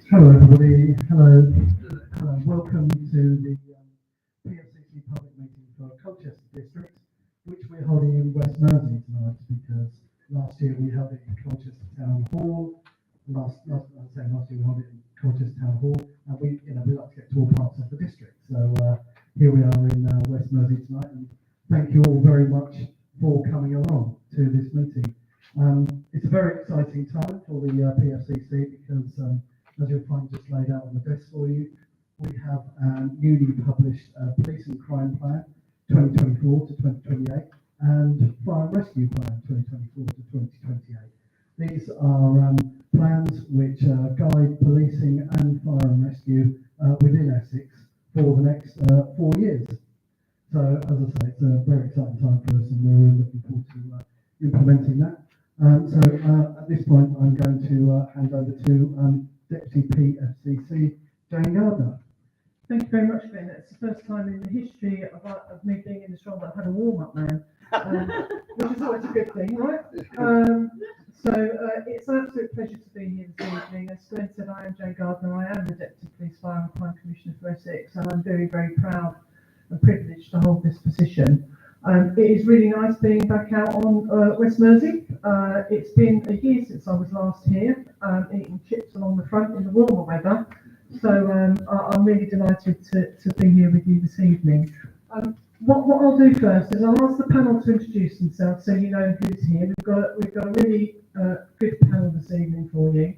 Hello everybody, hello, welcome to the PFCC public meeting for Colchester District, which we're holding in West Mersea tonight because last year we held it in Colchester Town Hall. Last year we held it in Colchester Town Hall, and we like to get to all parts of the district. So here we are in West Mersea tonight, and thank you all very much for coming along to this meeting. It's a very exciting time for the PFCC because, as you'll find just laid out on the desk for you, we have a newly published Police and Crime Plan 2024 to 2028 and Fire and Rescue Plan 2024 to 2028. These are plans which guide policing and fire and rescue within Essex for the next 4 years. So, as I say, it's a very exciting time for us, and we're really looking forward to implementing that. So at this point, I'm going to hand over to Deputy PFCC Jane Gardner. Thank you very much, Ben. It's the first time in the history of me being in this role that I've had a warm-up man, which is always a good thing, right? So it's an absolute pleasure to be here this evening. As Glenn said, I am Jane Gardner. I am the Deputy Police Fire and Crime Commissioner for Essex, and I'm very, very proud and privileged to hold this position. It is really nice being back out on West Mersea. It's been a year since I was last here, eating chips along the front in the warmer weather. So I'm really delighted to be here with you this evening. What I'll do first is I'll ask the panel to introduce themselves so you know who's here. We've got a really good panel this evening for you.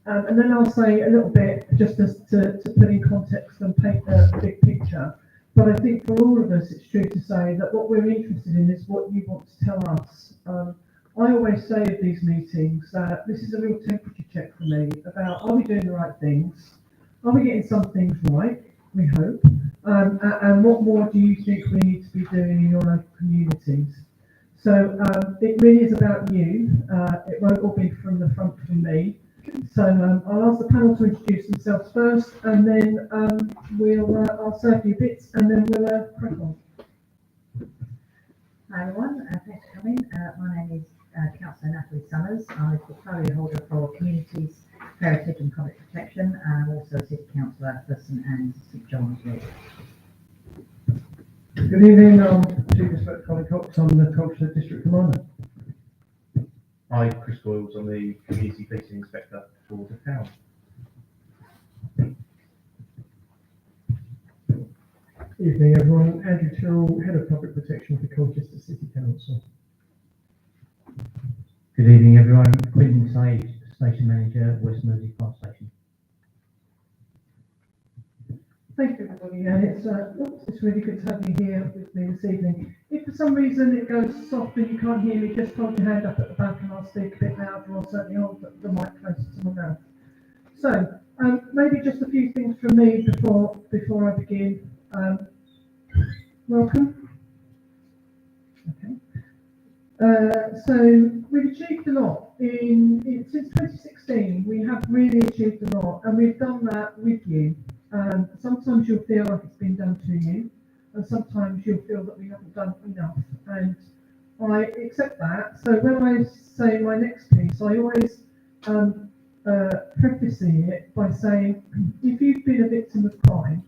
And then I'll say a little bit just as to put in context and paint the big picture. But I think for all of us, it's true to say that what we're interested in is what you want to tell us. I always say at these meetings that this is a real temperature check for me about, are we doing the right things? Are we getting some things right? We hope. And what more do you think we need to be doing in your local communities? So it really is about you. It won't all be from the front from me. So I'll ask the panel to introduce themselves first, and then I'll say a few bits, and then we'll crack on. Hi everyone, thanks for coming. My name is Councillor Natalie Summers. I'm a portfolio holder for Communities, Heritage and Public Protection, and I'm also a City Councillor for St Anne's, St John's Wood. Good evening, Chief Inspector Colin Cox. I'm the Colchester District Commander. Hi, Chris Boyles. I'm the Community Policing Inspector for the town. Evening everyone, Andrew Tyrrell, Head of Public Protection for Colchester City Council. Good evening everyone, Quentin Sage, Station Manager, West Mersea Fire Station. Thank you everybody, and it's really good to have you here with me this evening. If for some reason it goes soft and you can't hear me, just hold your hand up at the back and I'll speak a bit louder, or certainly hold the mic closer to my mouth. So maybe just a few things from me before I begin. Welcome. Okay. So we've achieved a lot since 2016. We have really achieved a lot, and we've done that with you. Sometimes you'll feel like it's been done to you, and sometimes you'll feel that we haven't done enough, and I accept that. So when I say my next piece, I always preface it by saying, if you've been a victim of crime,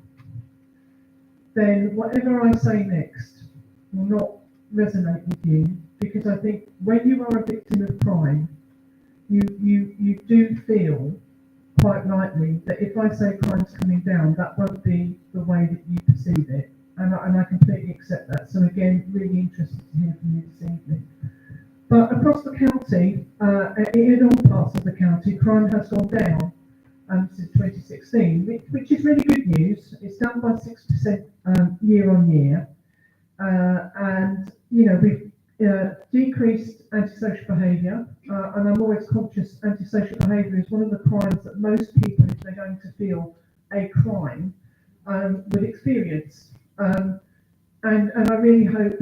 then whatever I say next will not resonate with you, because I think when you are a victim of crime, you do feel quite rightly that if I say crime's coming down, that won't be the way that you perceive it. And I completely accept that. So again, really interested to hear from you this evening. But across the county, in all parts of the county, crime has gone down since 2016, which is really good news. It's down by 6% year on year. And, you know, we've decreased antisocial behaviour, and I'm always conscious antisocial behaviour is one of the crimes that most people, if they're going to feel a crime, would experience. And I really hope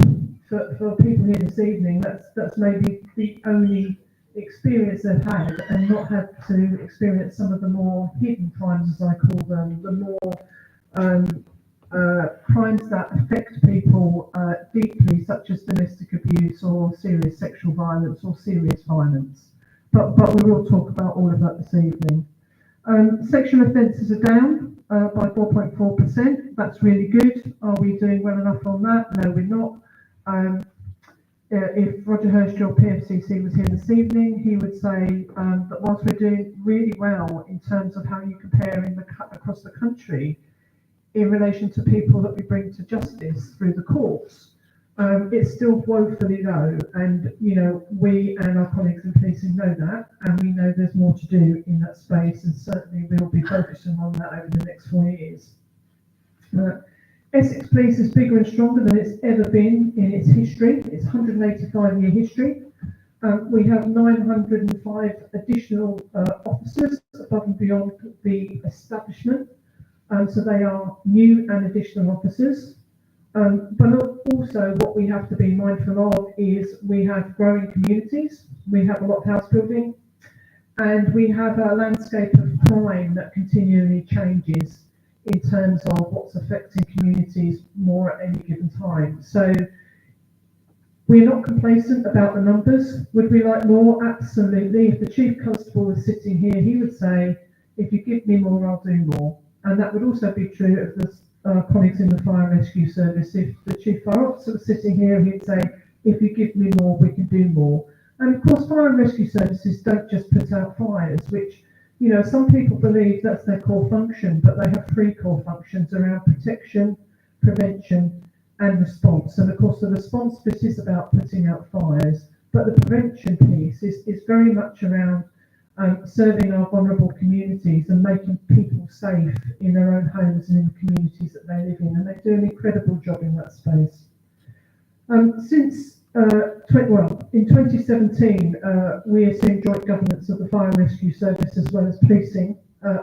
for people here this evening that's maybe the only experience they've had, and not had to experience some of the more hidden crimes, as I call them, the more crimes that affect people deeply, such as domestic abuse or serious sexual violence or serious violence. But we will talk about all of that this evening. Sexual offences are down by 4.4%. That's really good. Are we doing well enough on that? No, we're not. If Roger Hurst, your PFCC, was here this evening, he would say that whilst we're doing really well in terms of how you compare across the country in relation to people that we bring to justice through the courts, it's still woefully low. And, you know, we and our colleagues in policing know that, and we know there's more to do in that space, and certainly we'll be focusing on that over the next 4 years. Essex Police is bigger and stronger than it's ever been in its history. It's 185-year history. We have 905 additional officers above and beyond the establishment. So they are new and additional officers. But also what we have to be mindful of is we have growing communities, we have a lot of house building, and we have a landscape of crime that continually changes in terms of what's affecting communities more at any given time. So we're not complacent about the numbers. Would we like more? Absolutely. If the Chief Constable was sitting here, he would say, if you give me more, I'll do more. And that would also be true of the colleagues in the Fire and Rescue Service. If the Chief Fire Officer was sitting here, he'd say, if you give me more, we can do more. And of course, Fire and Rescue Services don't just put out fires, which, you know, some people believe that's their core function, but they have 3 core functions around protection, prevention, and response. And of course, the response bit is about putting out fires, but the prevention piece is very much around serving our vulnerable communities and making people safe in their own homes and in the communities that they live in. And they do an incredible job in that space. In 2017, we assumed joint governance of the Fire and Rescue Service as well as policing.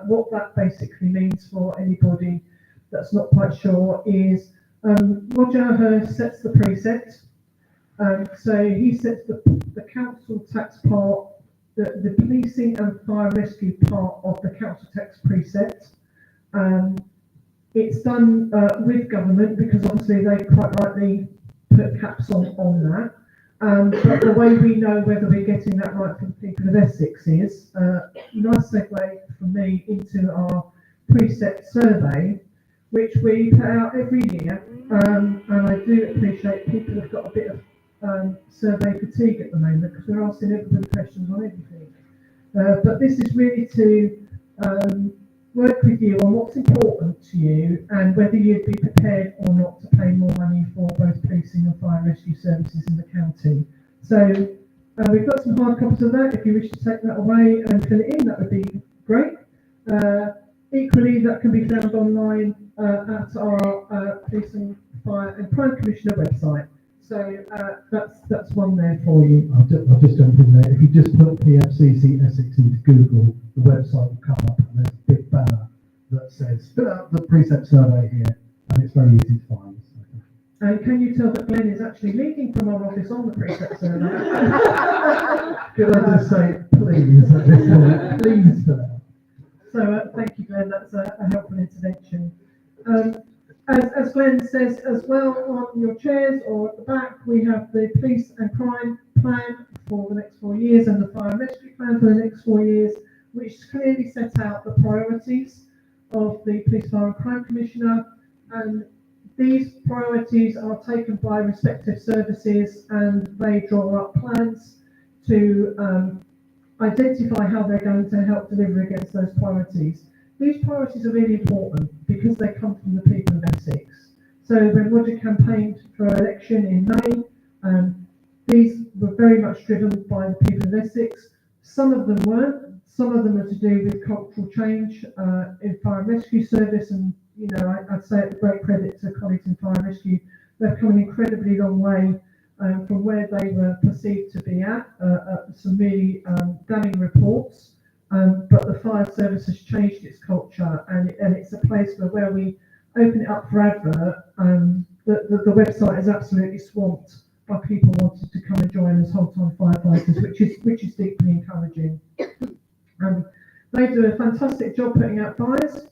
What that basically means for anybody that's not quite sure is Roger Hurst sets the precept. So he sets the council tax part, the policing and fire rescue part of the council tax precept. It's done with government because obviously they quite rightly put caps on that. But the way we know whether we're getting that right for the people of Essex is nice segue from me into our precept survey, which we put out every year. And I do appreciate people have got a bit of survey fatigue at the moment because we're asking everybody questions on everything. But this is really to work with you on what's important to you and whether you'd be prepared or not to pay more money for both policing and fire rescue services in the county. So we've got some hard copies of that. If you wish to take that away and fill it in, that would be great. Equally, that can be found online at our Policing, Fire and Crime Commissioner website. So that's one there for you. I'll just jump in there. If you just put PFCC Essex into Google, the website will come up and there's a big banner that says fill out the precept survey here, and it's very easy to find. And can you tell that Glenn is actually leading from our office on the precept survey? Could I just say please at this point, please fill out. So thank you, Glenn. That's a helpful intervention. As Glenn says as well on your chairs or at the back, we have the police and crime plan for the next 4 years and the fire and rescue plan for the next 4 years, which clearly set out the priorities of the Police, Fire and Crime Commissioner. And These priorities are taken by respective services and they draw up plans to identify how they're going to help deliver against those priorities. These priorities are really important because they come from the people of Essex. So when Roger campaigned for election in May, these were very much driven by the people of Essex. Some of them weren't. Some of them are to do with cultural change in fire and rescue service, and I'd say it's a great credit to colleagues in fire and rescue. They've come an incredibly long way from where they were perceived to be at. Some really damning reports, but the fire service has changed its culture, and it's a place where we open it up for advert. The website is absolutely swamped by people wanting to come and join as whole-time firefighters, which is deeply encouraging. They do a fantastic job putting out fires.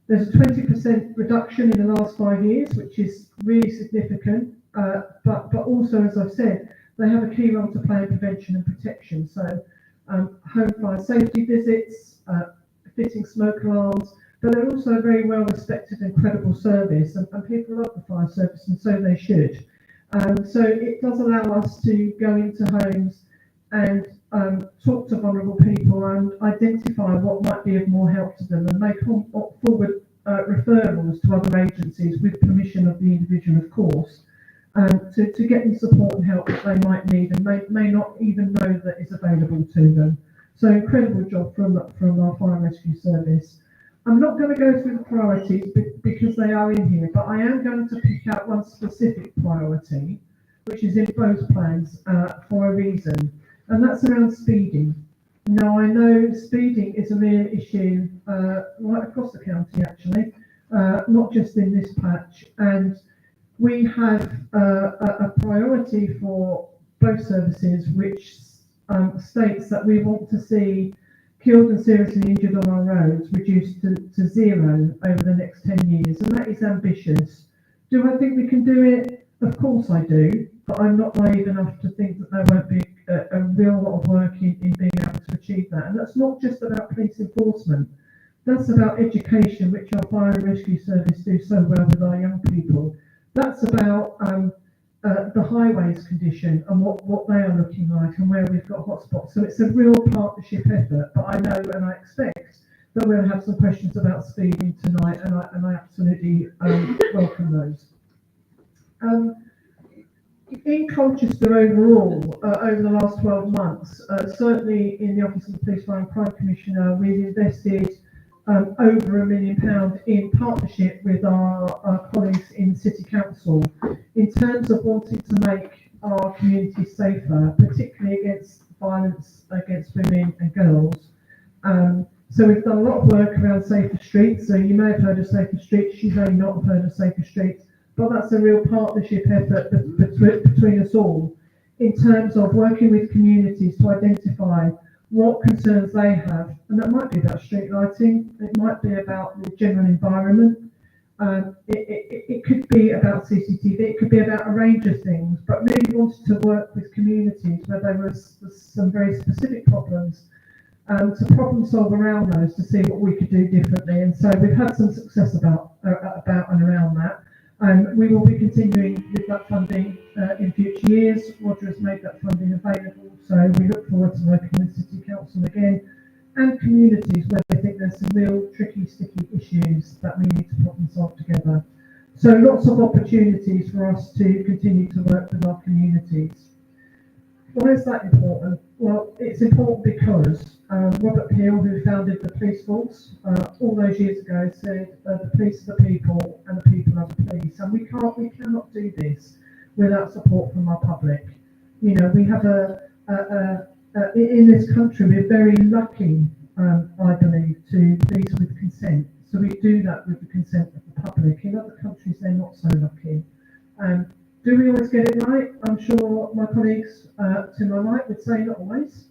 There's a 20% reduction in the last 5 years, which is really significant. But also, as I've said, they have a key role to play in prevention and protection. So home fire safety visits, fitting smoke alarms, but they're also a very well respected and credible service, and people love the fire service, and so they should. So it does allow us to go into homes and talk to vulnerable people and identify what might be of more help to them and make forward referrals to other agencies with permission of the individual, of course, to get them support and help that they might need and may not even know that is available to them. So incredible job from our fire and rescue service. I'm not going to go through the priorities because they are in here, but I am going to pick out one specific priority, which is in both plans for a reason, and that's around speeding. Now, I know speeding is a real issue right across the county, actually, not just in this patch, and we have a priority for both services, which states that we want to see killed and seriously injured on our roads reduced to zero over the next 10 years, and that is ambitious. Do I think we can do it? Of course I do, but I'm not naive enough to think that there won't be a real lot of work in being able to achieve that. And that's not just about police enforcement, that's about education, which our fire and rescue service do so well with our young people. That's about the highways condition and what they are looking like and where we've got hotspots. So it's a real partnership effort, but I know and I expect that we'll have some questions about speeding tonight, and I absolutely welcome those. In Colchester overall, over the last 12 months, certainly in the Office of the Police Fire and Crime Commissioner, we've invested over £1 million in partnership with our colleagues in City Council in terms of wanting to make our communities safer, particularly against violence against women and girls. So we've done a lot of work around safer streets. So you may have heard of safer streets, you may not have heard of safer streets, but that's a real partnership effort between us all in terms of working with communities to identify what concerns they have, and that might be about street lighting, it might be about the general environment, it could be about CCTV, it could be about a range of things, but really wanted to work with communities where there was some very specific problems, to problem solve around those to see what we could do differently. And so we've had some success about and around that. We will be continuing with that funding in future years. Roger has made that funding available, so we look forward to working with City Council again and communities where they think there's some real tricky, sticky issues that we need to problem solve together. So lots of opportunities for us to continue to work with our communities. Why is that important? Well, it's important because Robert Peel, who founded the police force all those years ago, said the police are the people and the people are the police, and we cannot do this without support from our public. You know, we have in this country we're very lucky, I believe, to police with consent. So we do that with the consent of the public. In other countries, they're not so lucky. Do we always get it right? I'm sure my colleagues to my right would say not always,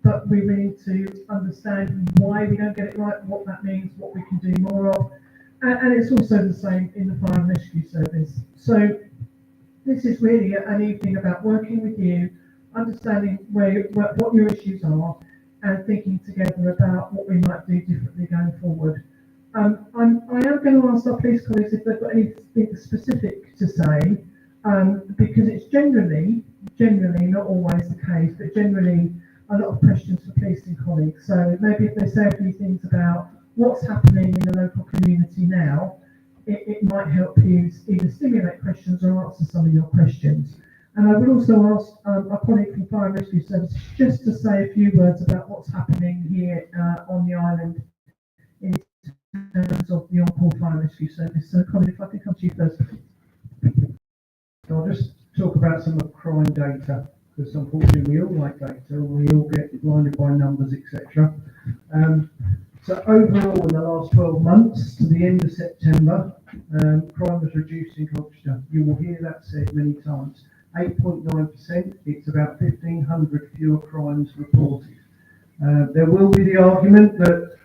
but we need to understand why we don't get it right, what that means, what we can do more of, and it's also the same in the fire and rescue service. So this is really an evening about working with you, understanding what your issues are, and thinking together about what we might do differently going forward. I am going to ask our police colleagues if they've got anything specific to say, because it's generally, not always the case, but generally a lot of questions for policing colleagues. So maybe if they say a few things about what's happening in the local community now, it might help you either stimulate questions or answer some of your questions. And I would also ask our colleague from Fire and Rescue Services just to say a few words about what's happening here on the island in terms of the on-call Fire and Rescue Service. So, Colin, if I could come to you first. So I'll just talk about some of crime data, because unfortunately we all like data and we all get blinded by numbers, etc. So overall, in the last 12 months to the end of September, crime was reduced in Colchester. You will hear that said many times. 8.9%, it's about 1,500 fewer crimes reported. There will be the argument that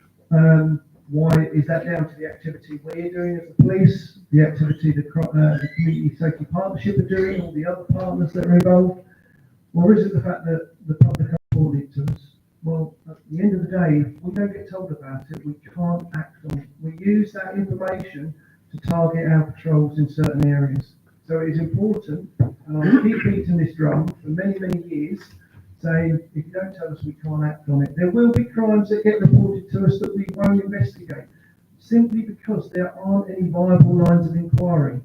why is that down to the activity we're doing as the police, the activity the Community Safety Partnership are doing, all the other partners that are involved, or is it the fact that the public are reporting it to us? Well, at the end of the day, if we don't get told about it, we can't act on it. We use that information to target our patrols in certain areas. So it is important, and I keep beating this drum for many, many years, saying if you don't tell us, we can't act on it. There will be crimes that get reported to us that we won't investigate, simply because there aren't any viable lines of inquiry.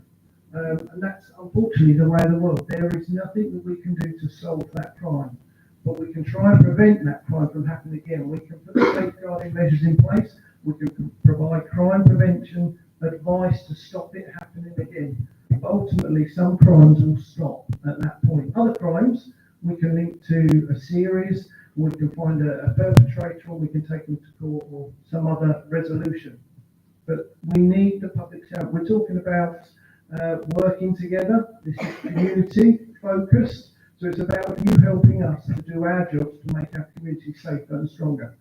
And that's unfortunately the way of the world. There is nothing that we can do to solve that crime, but we can try and prevent that crime from happening again. We can put the safeguarding measures in place. We can provide crime prevention advice to stop it happening again. But ultimately, some crimes will stop at that point. Other crimes we can link to a series, we can find a perpetrator, or we can take them to court or some other resolution. But we need the public help. We're talking about working together. This is community focused. So it's about you helping us to do our jobs to make our community safer and stronger.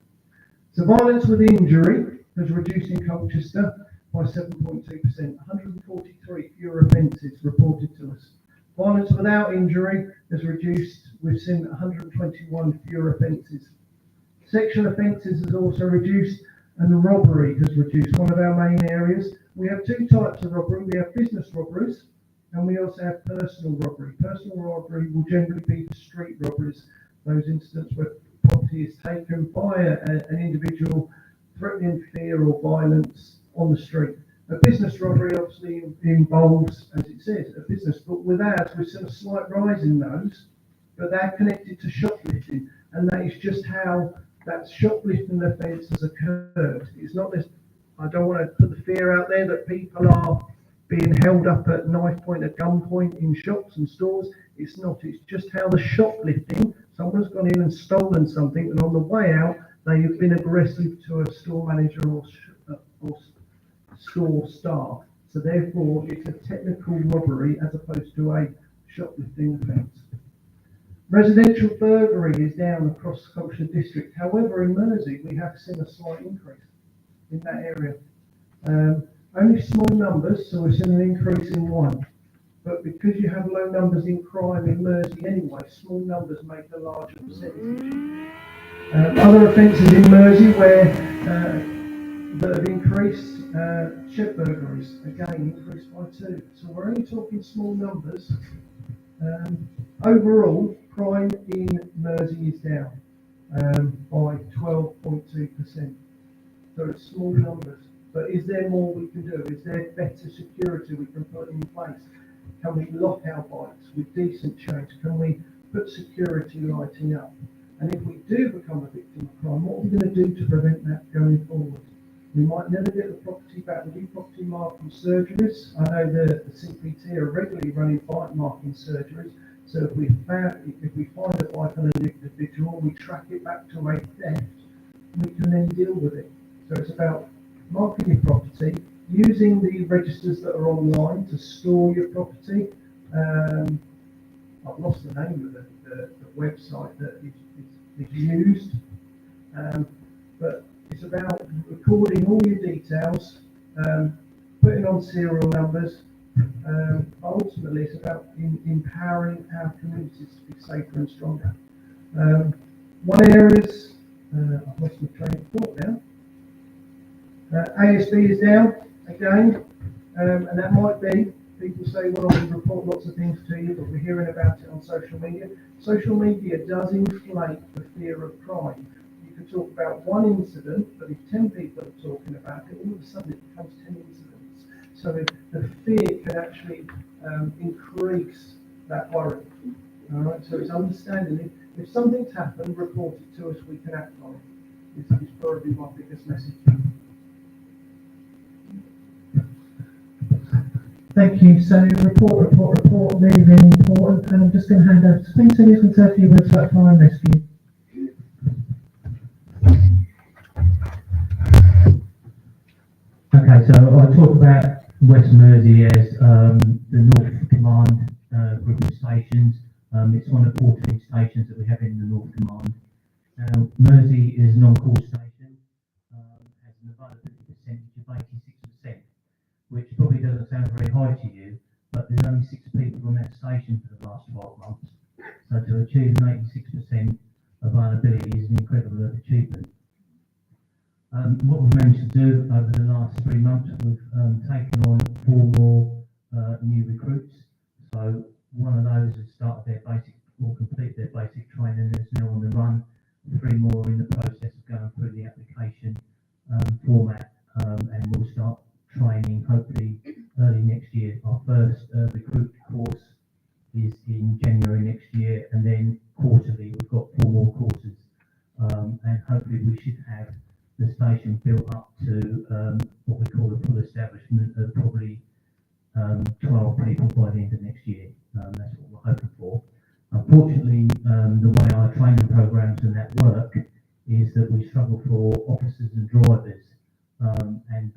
So violence with injury has reduced in Colchester by 7.2%, 143 fewer offences reported to us. Violence without injury has reduced, we've seen 121 fewer offences. Sexual offences has also reduced, and robbery has reduced, one of our main areas. We have two types of robbery. We have business robberies, and we also have personal robbery. Personal robbery will generally be street robberies, those incidents where property is taken by an individual threatening fear or violence on the street. A business robbery obviously involves, as it says, a business, but with ours we've seen a slight rise in those, but they're connected to shoplifting, and that is just how that shoplifting offence has occurred. It's not this, I don't want to put the fear out there that people are being held up at knife point, at gunpoint in shops and stores. It's not, it's just how the shoplifting, someone's gone in and stolen something, and on the way out, they have been aggressive to a store manager or store staff. So therefore, it's a technical robbery as opposed to a shoplifting offence. Residential burglary is down across Colchester district. However, in Mersey, we have seen a slight increase in that area. Only small numbers, so we've seen an increase in one. But because you have low numbers in crime in Mersey anyway, small numbers make a larger percentage. Other offences in Mersey where that have increased, shed burglaries, again increased by 2. So we're only talking small numbers. Overall, crime in Mersey is down by 12.2%. So it's small numbers. But is there more we can do? Is there better security we can put in place? Can we lock our bikes with decent chains? Can we put security lighting up? And if we do become a victim of crime, what are we going to do to prevent that going forward? We might never get the property back. We do property marking surgeries. I know the CPT are regularly running bike marking surgeries. So if we find a bike on an individual, we track it back to a theft, we can then deal with it. So it's about marking your property, using the registers that are online to store your property. I've lost the name of the website that is used, but it's about recording all your details, putting on serial numbers. Ultimately, it's about empowering our communities to be safer and stronger. One area is, I've lost my train of thought now. ASB is down again, and that might be, people say, well, we report lots of things to you, but we're hearing about it on social media. Social media does inflate the fear of crime. You can talk about one incident, but if 10 people are talking about it, all of a sudden it becomes 10 incidents. So the fear can actually increase that worry. All right, so it's understanding if something's happened, report it to us, we can act on it. This is probably my biggest message. Thank you. So report, really, really important. And I'm just going to hand over to Spencer, who's going to say a few words about fire and rescue. Okay, so I'll talk about West Mersea as the North Command group of stations. It's one of 14 stations that we have in the North Command. Now, Mersea is an on-call station, has an availability percentage of 86%, which probably doesn't sound very high to you, but there's only 6 people on that station for the last 12 months. So to achieve an 86% availability is an incredible achievement. What we've managed to do over the last 3 months, we've taken on 4 more new recruits. So one of those has started their basic or complete their basic training and is now on the run. 3 more are in the process of going through the application format, and we'll start training hopefully early next year. Our first recruit course is in January next year, and then quarterly we've got 4 more courses, and hopefully we should have the station built up to what we call a full establishment of probably 12 people by the end of next year. That's what we're hoping for. Unfortunately, the way our training programs and that work is that we struggle for officers and drivers, and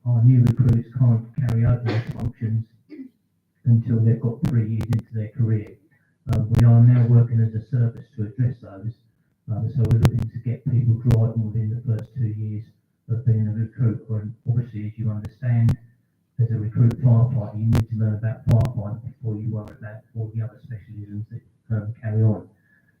our new recruits can't carry out those functions until they've got 3 years into their career. We are now working as a service to address those, so we're looking to get people driving within the first 2 years of being a recruit. And obviously, as you understand, as a recruit firefighter, you need to learn about firefighting before you worry about all the other specialisms that carry on.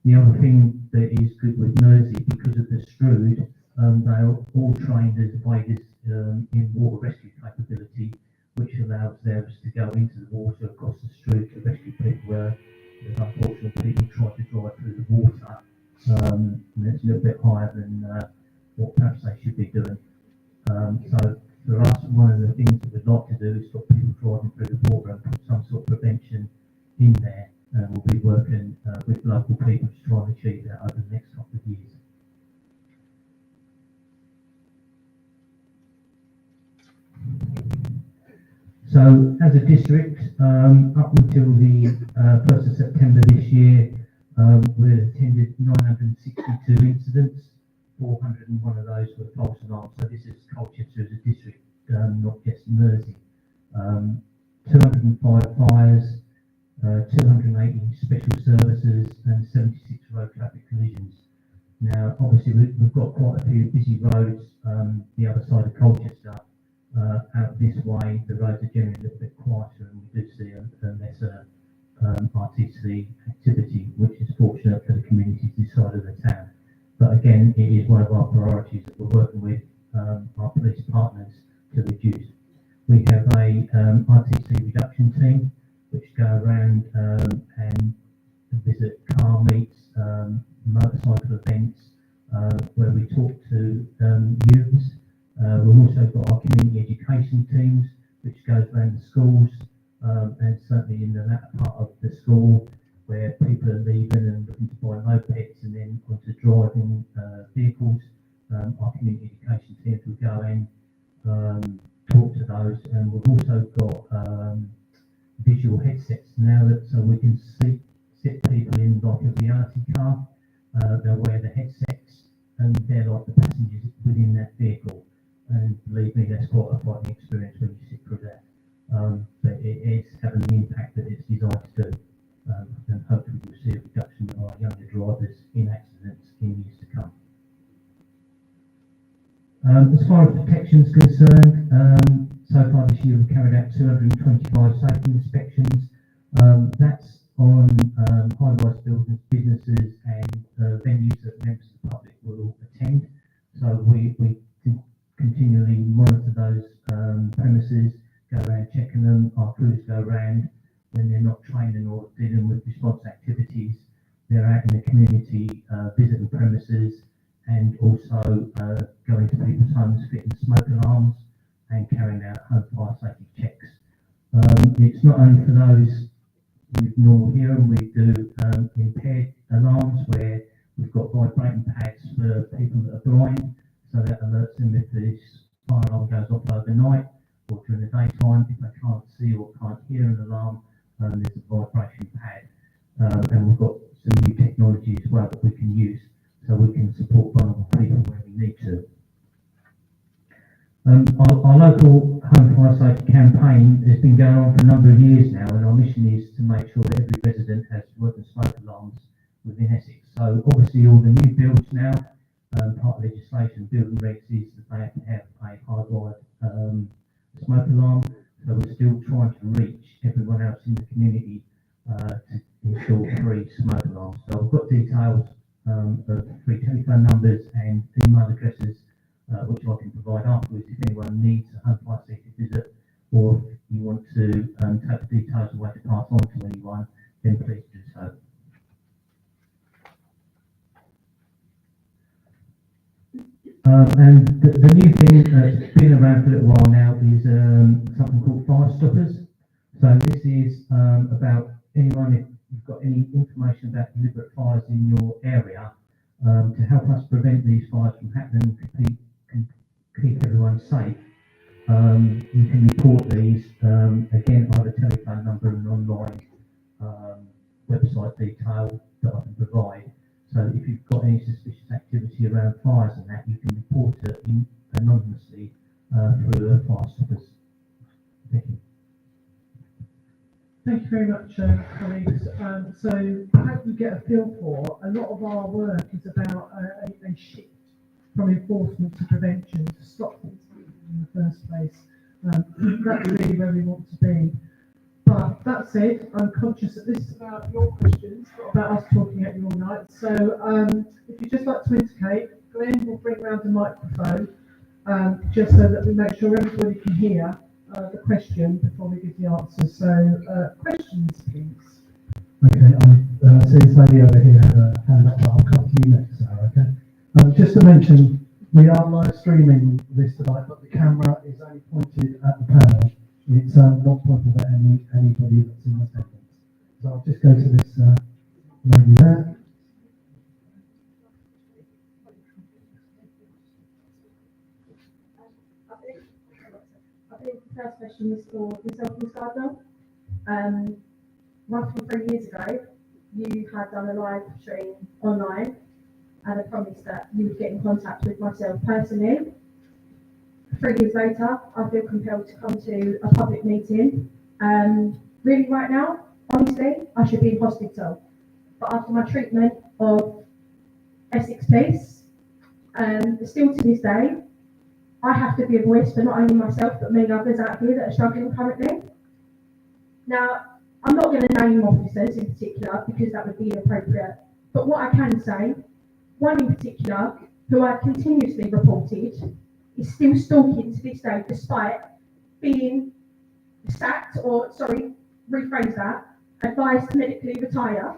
The other thing that is good with Mersea, because of the Strood, they are all trained as waders in water rescue capability, which allows them to go into the water across the Strood to rescue people where unfortunately people try to drive through the water, and it's a little bit higher than what perhaps they should be doing. So for us, one of the things that we'd like to do is stop people driving through the water and put some sort of prevention in there. We'll be working with local people to try and achieve that over the next couple of years. So as a district, up until the 1st of September this year, we attended 962 incidents. 401 of those were false alarms. So this is Colchester as a district, not just Mersea. 205 fires, 280 special services, and 76 road traffic collisions. Now, obviously, we've got quite a few busy roads the other side of Colchester. Out this way, the roads are generally a little bit quieter, and we do see a lesser RTC activity, which is fortunate for the communities this side of the town. But again, it is one of our priorities that we're working with our police partners to reduce. We have a RTC reduction team which go around and visit car meets, motorcycle events, where we talk to youths. We've also got our community education teams which goes around the schools, and certainly in the latter part of the school where people are leaving and looking to buy mopeds and then onto driving vehicles. Our community education teams will go in, talk to those, and we've also got visual headsets now that so we can sit people in like a reality car. They'll wear the headsets and they're like the passengers within that vehicle. And believe me, that's quite a frightening experience when you sit through that. But it is having the impact that it's designed to do. And hopefully we'll see a reduction of our younger drivers in accidents in years to come. As far as protection is concerned, so far this year we've carried out 225 safety inspections. That's on high-rise buildings, businesses and venues that members of the public will attend. So we continually monitor those premises, go around checking them. Our crews go around when they're not training or dealing with response activities. They're out in the community, visiting premises, and also going to people's homes, fitting smoke alarms and carrying out home fire safety checks. It's not only for those with normal hearing, we do impaired alarms where we've got vibrating pads for people that are blind, so that alerts them if this fire alarm goes off overnight or during the daytime. If they can't see or can't hear an alarm, there's a vibration pad. And we've got some new technology as well that we can use so we can support vulnerable people where we need to. Our local home fire safety campaign has been going on for a number of years now, and our mission is to make sure that every resident has working smoke alarms within Essex. So obviously all the new builds now, part of legislation, building regs is that they have to have a hardwired smoke alarm. So we're still trying to reach everyone else in the community to ensure free smoke alarms. So I've got details of free telephone numbers and email addresses which I can provide afterwards if anyone needs a home fire safety visit, or if you want to take the details away to pass on to anyone, then please do so. And the new thing that's been around for a little while now is something called fire stoppers. So this is about anyone, if you've got any information about deliberate fires in your area, to help us prevent these fires from happening, keep everyone safe. You can report these, again, either telephone number and online website detail that I can provide. So if you've got any suspicious activity around fires and that, you can report it anonymously through fire stoppers. Thank you. Thank you very much, colleagues. So I hope you get a feel for a lot of our work is about a shift from enforcement to prevention to stop things in the first place. That's really where we want to be. But that said, I'm conscious that this is about your questions, not about us talking at you all night. So if you'd just like to indicate, Glenn will bring round a microphone just so that we make sure everybody can hear the question before we give the answer. So questions, please. Okay, I see this lady over here had a hand up, but I'll come to you next, Sarah, okay? Just to mention, we are live streaming this tonight, but the camera is only pointed at the panel. It's not pointed at anybody that's in attendance. So I'll just go to this lady there. I think the first question was for yourself, Ms. Gardner. Roughly 3 years ago, you had done a live stream online and a promise that you would get in contact with myself personally. 3 years later, I feel compelled to come to a public meeting. Really right now, honestly, I should be in hospital. But after my treatment of Essex Police, still to this day, I have to be a voice for not only myself, but many others out here that are struggling currently. Now, I'm not going to name officers in particular because that would be inappropriate. But what I can say, one in particular, who I continuously reported, is still stalking to this day despite being sacked, or sorry, rephrase that, advised to medically retire.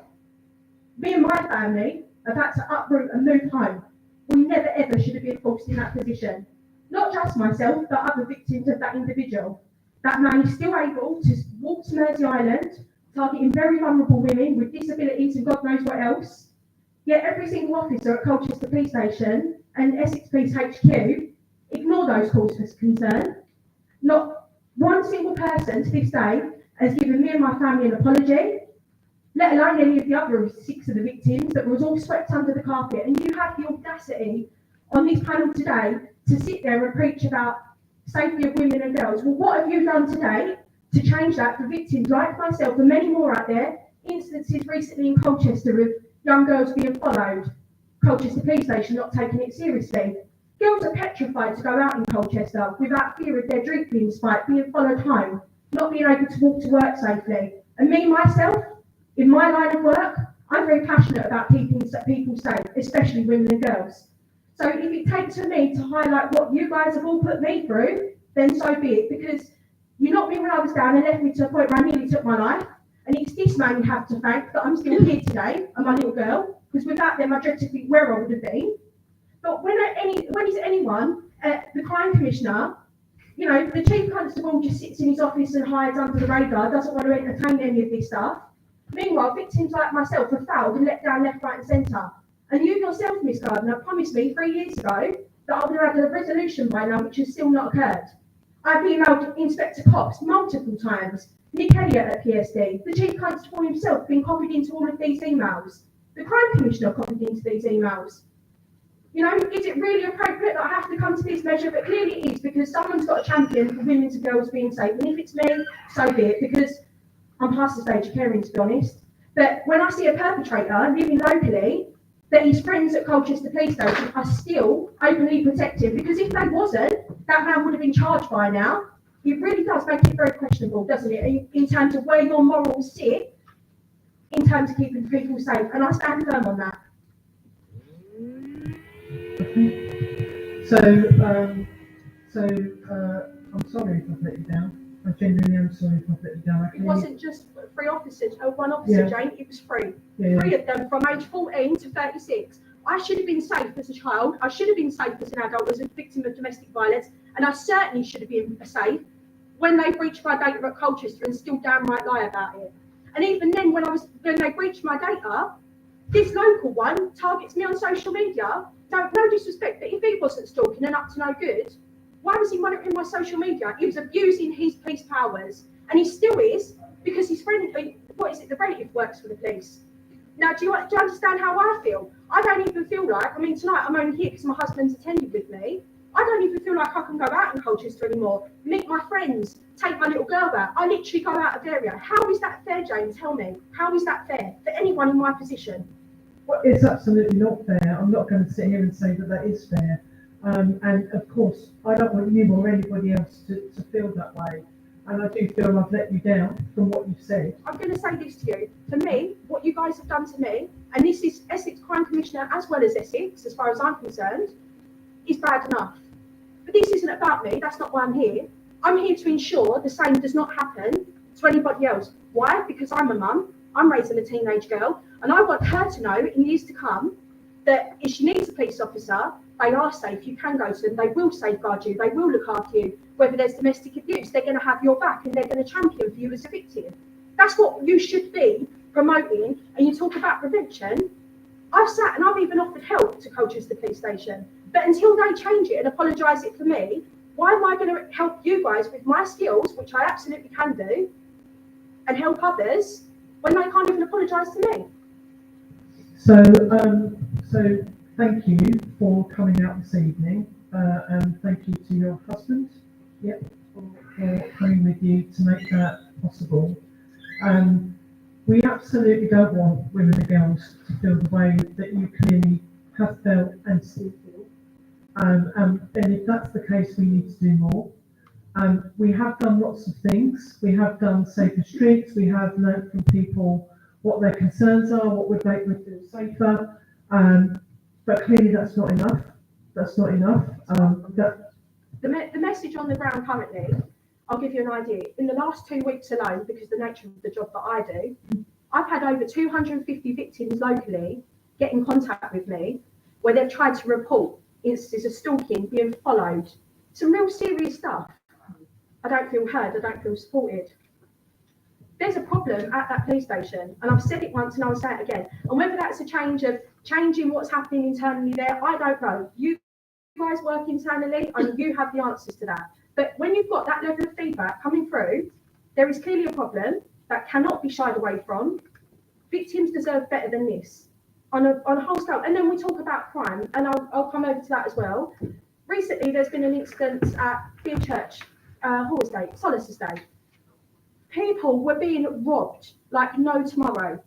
Me and my family have had to uproot and move home. We never ever should have been forced in that position. Not just myself, but other victims of that individual. That man is still able to walk to Mersea Island, targeting very vulnerable women with disabilities and God knows what else. Yet every single officer at Colchester Police Station and Essex Police HQ ignore those calls for concern. Not one single person to this day has given me and my family an apology, let alone any of the other 6 of the victims that was all swept under the carpet. And you have the audacity on this panel today to sit there and preach about safety of women and girls. Well, what have you done today to change that for victims like myself and many more out there? Instances recently in Colchester of young girls being followed, Colchester Police Station not taking it seriously. Girls are petrified to go out in Colchester without fear of their drink being spiked, being followed home, not being able to walk to work safely. And me, myself, in my line of work, I'm very passionate about keeping people safe, especially women and girls. So if it takes for me to highlight what you guys have all put me through, then so be it, because you knocked me when I was down and left me to a point where I nearly took my life. And it's this man you have to thank that I'm still here today, and my little girl, because without them, I dread to think where I would have been. But when is anyone, the crime commissioner, you know, the chief constable just sits in his office and hides under the radar, doesn't want to entertain any of this stuff. Meanwhile, victims like myself have failed and let down left, right and centre. And you yourself, Miss Gardner, promised me 3 years ago that I would have had a resolution by now, which has still not occurred. I've emailed Inspector Cox multiple times, Nick Elliott at PSD, the Chief Constable himself been copied into all of these emails. The Crime Commissioner copied into these emails. You know, is it really appropriate that I have to come to this measure? But clearly it is, because someone's got a champion for women's and girls being safe. And if it's me, so be it, because I'm past the stage of caring, to be honest. But when I see a perpetrator living locally, that his friends at Colchester Police Station are still openly protected, because if they wasn't, that man would have been charged by now. It really does make it very questionable, doesn't it, in terms of where your morals sit, in terms of keeping people safe, and I stand firm on that. I'm sorry if I've let you down. I genuinely am sorry if I've let you down. It wasn't just 3 officers, one officer, Yeah. Jane, it was 3. Yeah. 3 of them from age 14 to 36. I should have been safe as a child. I should have been safe as an adult, as a victim of domestic violence. And I certainly should have been safe when they breached my data at Colchester and still downright lie about it. And even then, when they breached my data, this local one targets me on social media. No disrespect, but if he wasn't stalking and up to no good, why was he monitoring my social media? He was abusing his police powers, and he still is, because his friend, the relative works for the police. Now, do you understand how I feel? I don't even feel like, tonight I'm only here because my husband's attended with me. I don't even feel like I can go out in Colchester anymore, meet my friends, take my little girl out. I literally go out of area. How is that fair, Jane? Tell me. How is that fair for anyone in my position? Well, it's absolutely not fair. I'm not going to sit here and say that is fair. And of course, I don't want you or anybody else to feel that way. And I do feel I've let you down from what you've said. I'm going to say this to you. For me, what you guys have done to me, and this is Essex Crime Commissioner as well as Essex, as far as I'm concerned, is bad enough. But this isn't about me. That's not why I'm here. I'm here to ensure the same does not happen to anybody else. Why? Because I'm a mum. I'm raising a teenage girl, and I want her to know in years to come that if she needs a police officer, they are safe. You can go to them. They will safeguard you. They will look after you. Whether there's domestic abuse, they're going to have your back and they're going to champion for you as a victim. That's what you should be promoting. And you talk about prevention. I've sat and I've even offered help to Colchester Police Station. But until they change it and apologise it for me, why am I going to help you guys with my skills, which I absolutely can do, and help others when they can't even apologise to me? So thank you for coming out this evening, and thank you to your husband, for coming with you to make that possible. We absolutely don't want women and girls to feel the way that you clearly have felt and still feel. And if that's the case, we need to do more. We have done lots of things. We have done safer streets. We have learnt from people what their concerns are, what would make them feel safer. But clearly that's not enough. That's not enough. The message on the ground currently, I'll give you an idea. In the last 2 weeks alone, because the nature of the job that I do, I've had over 250 victims locally get in contact with me where they've tried to report instances of stalking, being followed. Some real serious stuff. I don't feel heard. I don't feel supported. There's a problem at that police station, and I've said it once and I'll say it again. And whether that's a change of changing what's happening internally there, I don't know. You guys work internally and you have the answers to that. But when you've got that level of feedback coming through, there is clearly a problem that cannot be shied away from. Victims deserve better than this on a whole scale. And then we talk about crime, and I'll come over to that as well. Recently, there's been an instance at Beerchurch Hall Estate, Solace Estate. People were being robbed like no tomorrow.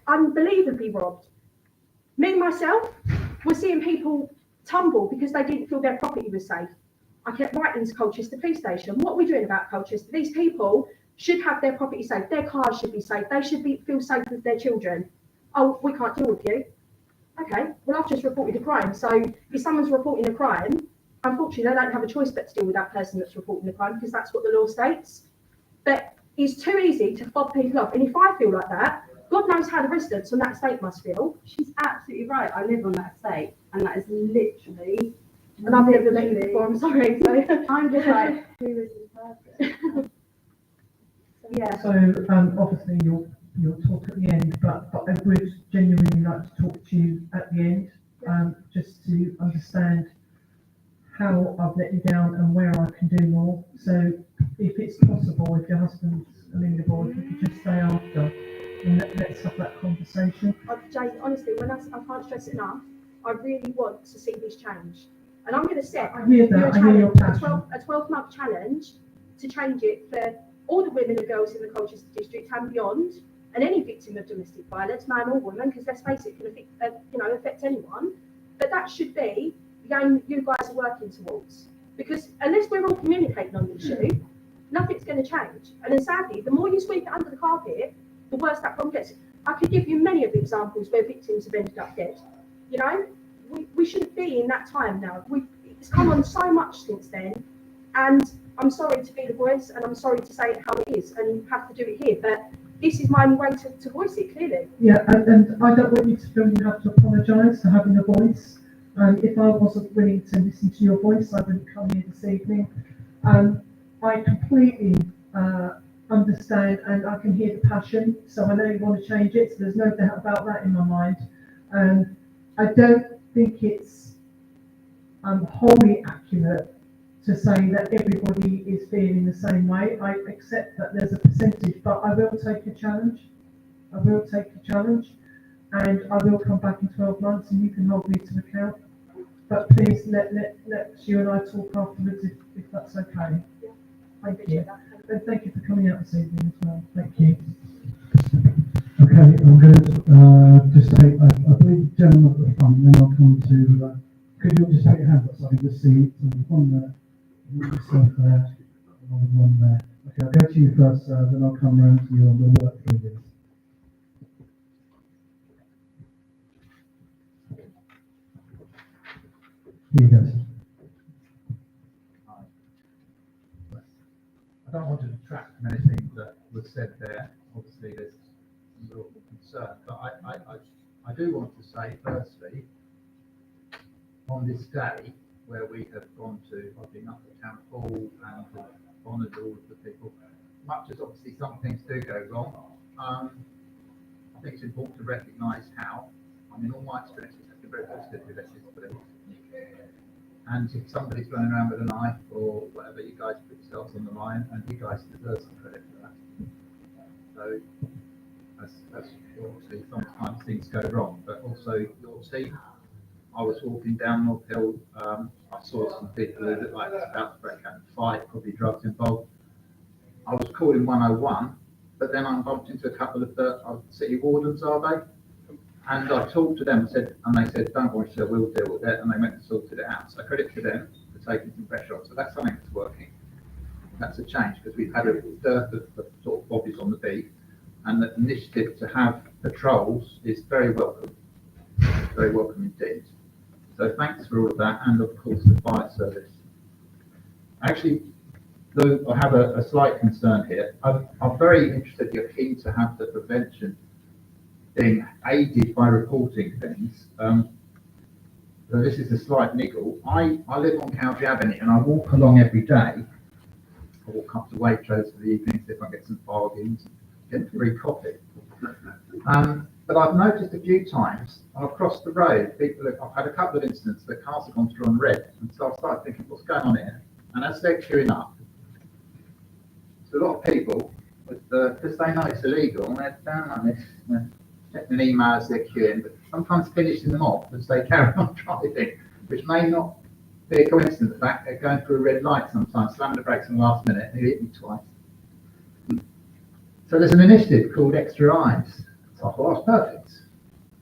Unbelievably robbed. Me, myself, was seeing people tumble because they didn't feel their property was safe. I kept writing to Colchester Police Station. What are we doing about Colchester? These people should have their property safe. Their cars should be safe. They should feel safe with their children. Oh, we can't deal with you. Okay, well, I've just reported a crime. So if someone's reporting a crime, unfortunately, they don't have a choice but to deal with that person that's reporting the crime because that's what the law states. But it's too easy to fob people off. And if I feel like that, God knows how the residents on that estate must feel. She's absolutely right. I live on that estate, and that is literally. And I've never met you before, I'm sorry. So I'm just like, who is this person? yeah. So, obviously you'll talk at the end, but I would genuinely like to talk to you at the end, just to understand how I've let you down and where I can do more. So if it's possible, if your husband's amenable, if you could just stay after and let's have that conversation. Jay, honestly, I can't stress it enough, I really want to see this change. And I'm going to set I hear that, I hear your passion. a 12-month challenge to change it for all the women and girls in the Colchester district and beyond, and any victim of domestic violence, man or woman, because let's face it, it can affect anyone. But that should be the aim you guys are working towards. Because unless we're all communicating on the issue, nothing's going to change. And then sadly, the more you sweep it under the carpet, the worse that problem gets. I could give you many of the examples where victims have ended up dead. You know, we shouldn't be in that time now. It's come on so much since then, and I'm sorry to be the voice, and I'm sorry to say it how it is, and you have to do it here, but this is my only way to voice it clearly. Yeah, and I don't want you to feel you have to apologise for having a voice. If I wasn't willing to listen to your voice, I wouldn't come here this evening. I completely understand, and I can hear the passion, so I know you want to change it, so there's no doubt about that in my mind. I don't think it's wholly accurate to say that everybody is feeling the same way. I accept that there's a percentage, but I will take a challenge. I will take a challenge, and I will come back in 12 months, and you can hold me to account. But please let you and I talk afterwards if that's okay. Thank you. And thank you for coming out this evening as well. Thank you. Okay, I'm going to just take, I believe, gentlemen at the front, then I'll come to, could you all just take your hands up so I can just see one there, yourself there, one there. Okay, I'll go to you first, then I'll come round to you and we'll work through this. Here you go. I don't want to detract from anything that was said there. Obviously, there's a little concern, but I do want to say, firstly, on this day where we have gone to, I've been up at Town Hall and honoured all of the people, much as obviously some things do go wrong, I think it's important to recognise how, I mean, all my experiences have been very positive with this, and if somebody's running around with a knife or whatever, you guys put yourselves on the line, and you guys deserve some credit for that. So, as obviously sometimes things go wrong, but also your team. I was walking down North Hill, I saw some people who looked like it was about to break out in a fight, probably drugs involved. I was calling 101, but then I bumped into a couple of the city wardens, are they? And I talked to them and they said, don't worry, sir, we'll deal with it. And they went and sorted it out. So credit to them for taking some pressure off. So that's something that's working. That's a change because we've had a dearth of sort of bodies on the beat. And the initiative to have patrols is very welcome indeed. So thanks for all of that. And of course, the fire service. Actually, though I have a slight concern here, I'm very interested, you're keen to have the prevention being aided by reporting things. So this is a slight niggle. I live on Cowdrey Avenue and I walk along every day. I walk up to Waitrose for the evening, see if I get some bargains, get free coffee. But I've noticed a few times across the road, I've had a couple of incidents where cars have gone through on red, and so I started thinking, what's going on here? And as they're queuing up, there's a lot of people because they know it's illegal and they're down on this. Checking an email as they're queuing, but sometimes finishing them off as they carry on driving, which may not be a coincidence. The fact they're going through a red light sometimes, slamming the brakes in the last minute, and they hit me twice. So there's an initiative called Extra Eyes. So I thought, that's perfect.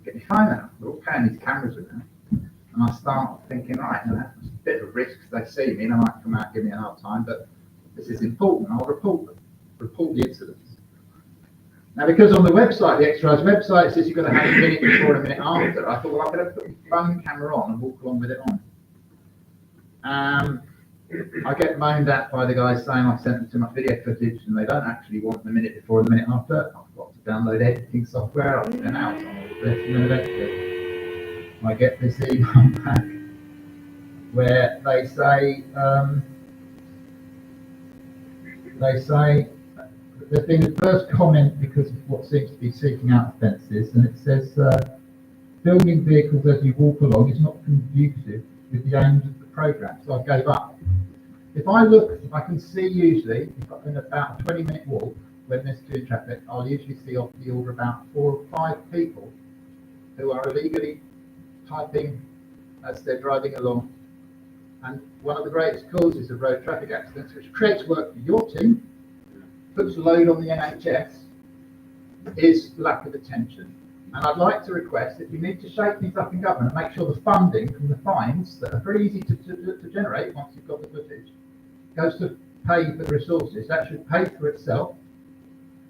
Get your phone out. We're all carrying these cameras with them. And I start thinking, right, it's a bit of a risk because they see me, they might come out and give me a hard time, but this is important. I'll report them, report the incidents. Now, because on the website, the Extra Eyes website, it says you've got to have a minute before and a minute after, I thought, well, I could have put my phone camera on and walk along with it on. I get moaned at by the guys saying I've sent them too much video footage and they don't actually want the minute before and the minute after. I've got to download editing software, I've been out on all this, and then eventually I get this email back where they say, there's been a first comment because of what seems to be seeking out offences, and it says, filming vehicles as you walk along is not conducive with the aims of the programme, so I gave up. If I can see usually, if I'm in about a 20-minute walk, when there's two traffic, I'll usually see off the order about 4 or 5 people who are illegally typing as they're driving along. And one of the greatest causes of road traffic accidents, which creates work for your team, puts a load on the NHS, is lack of attention. And I'd like to request that you need to shake things up in government and make sure the funding from the fines that are pretty easy to generate once you've got the footage goes to pay for the resources. That should pay for itself.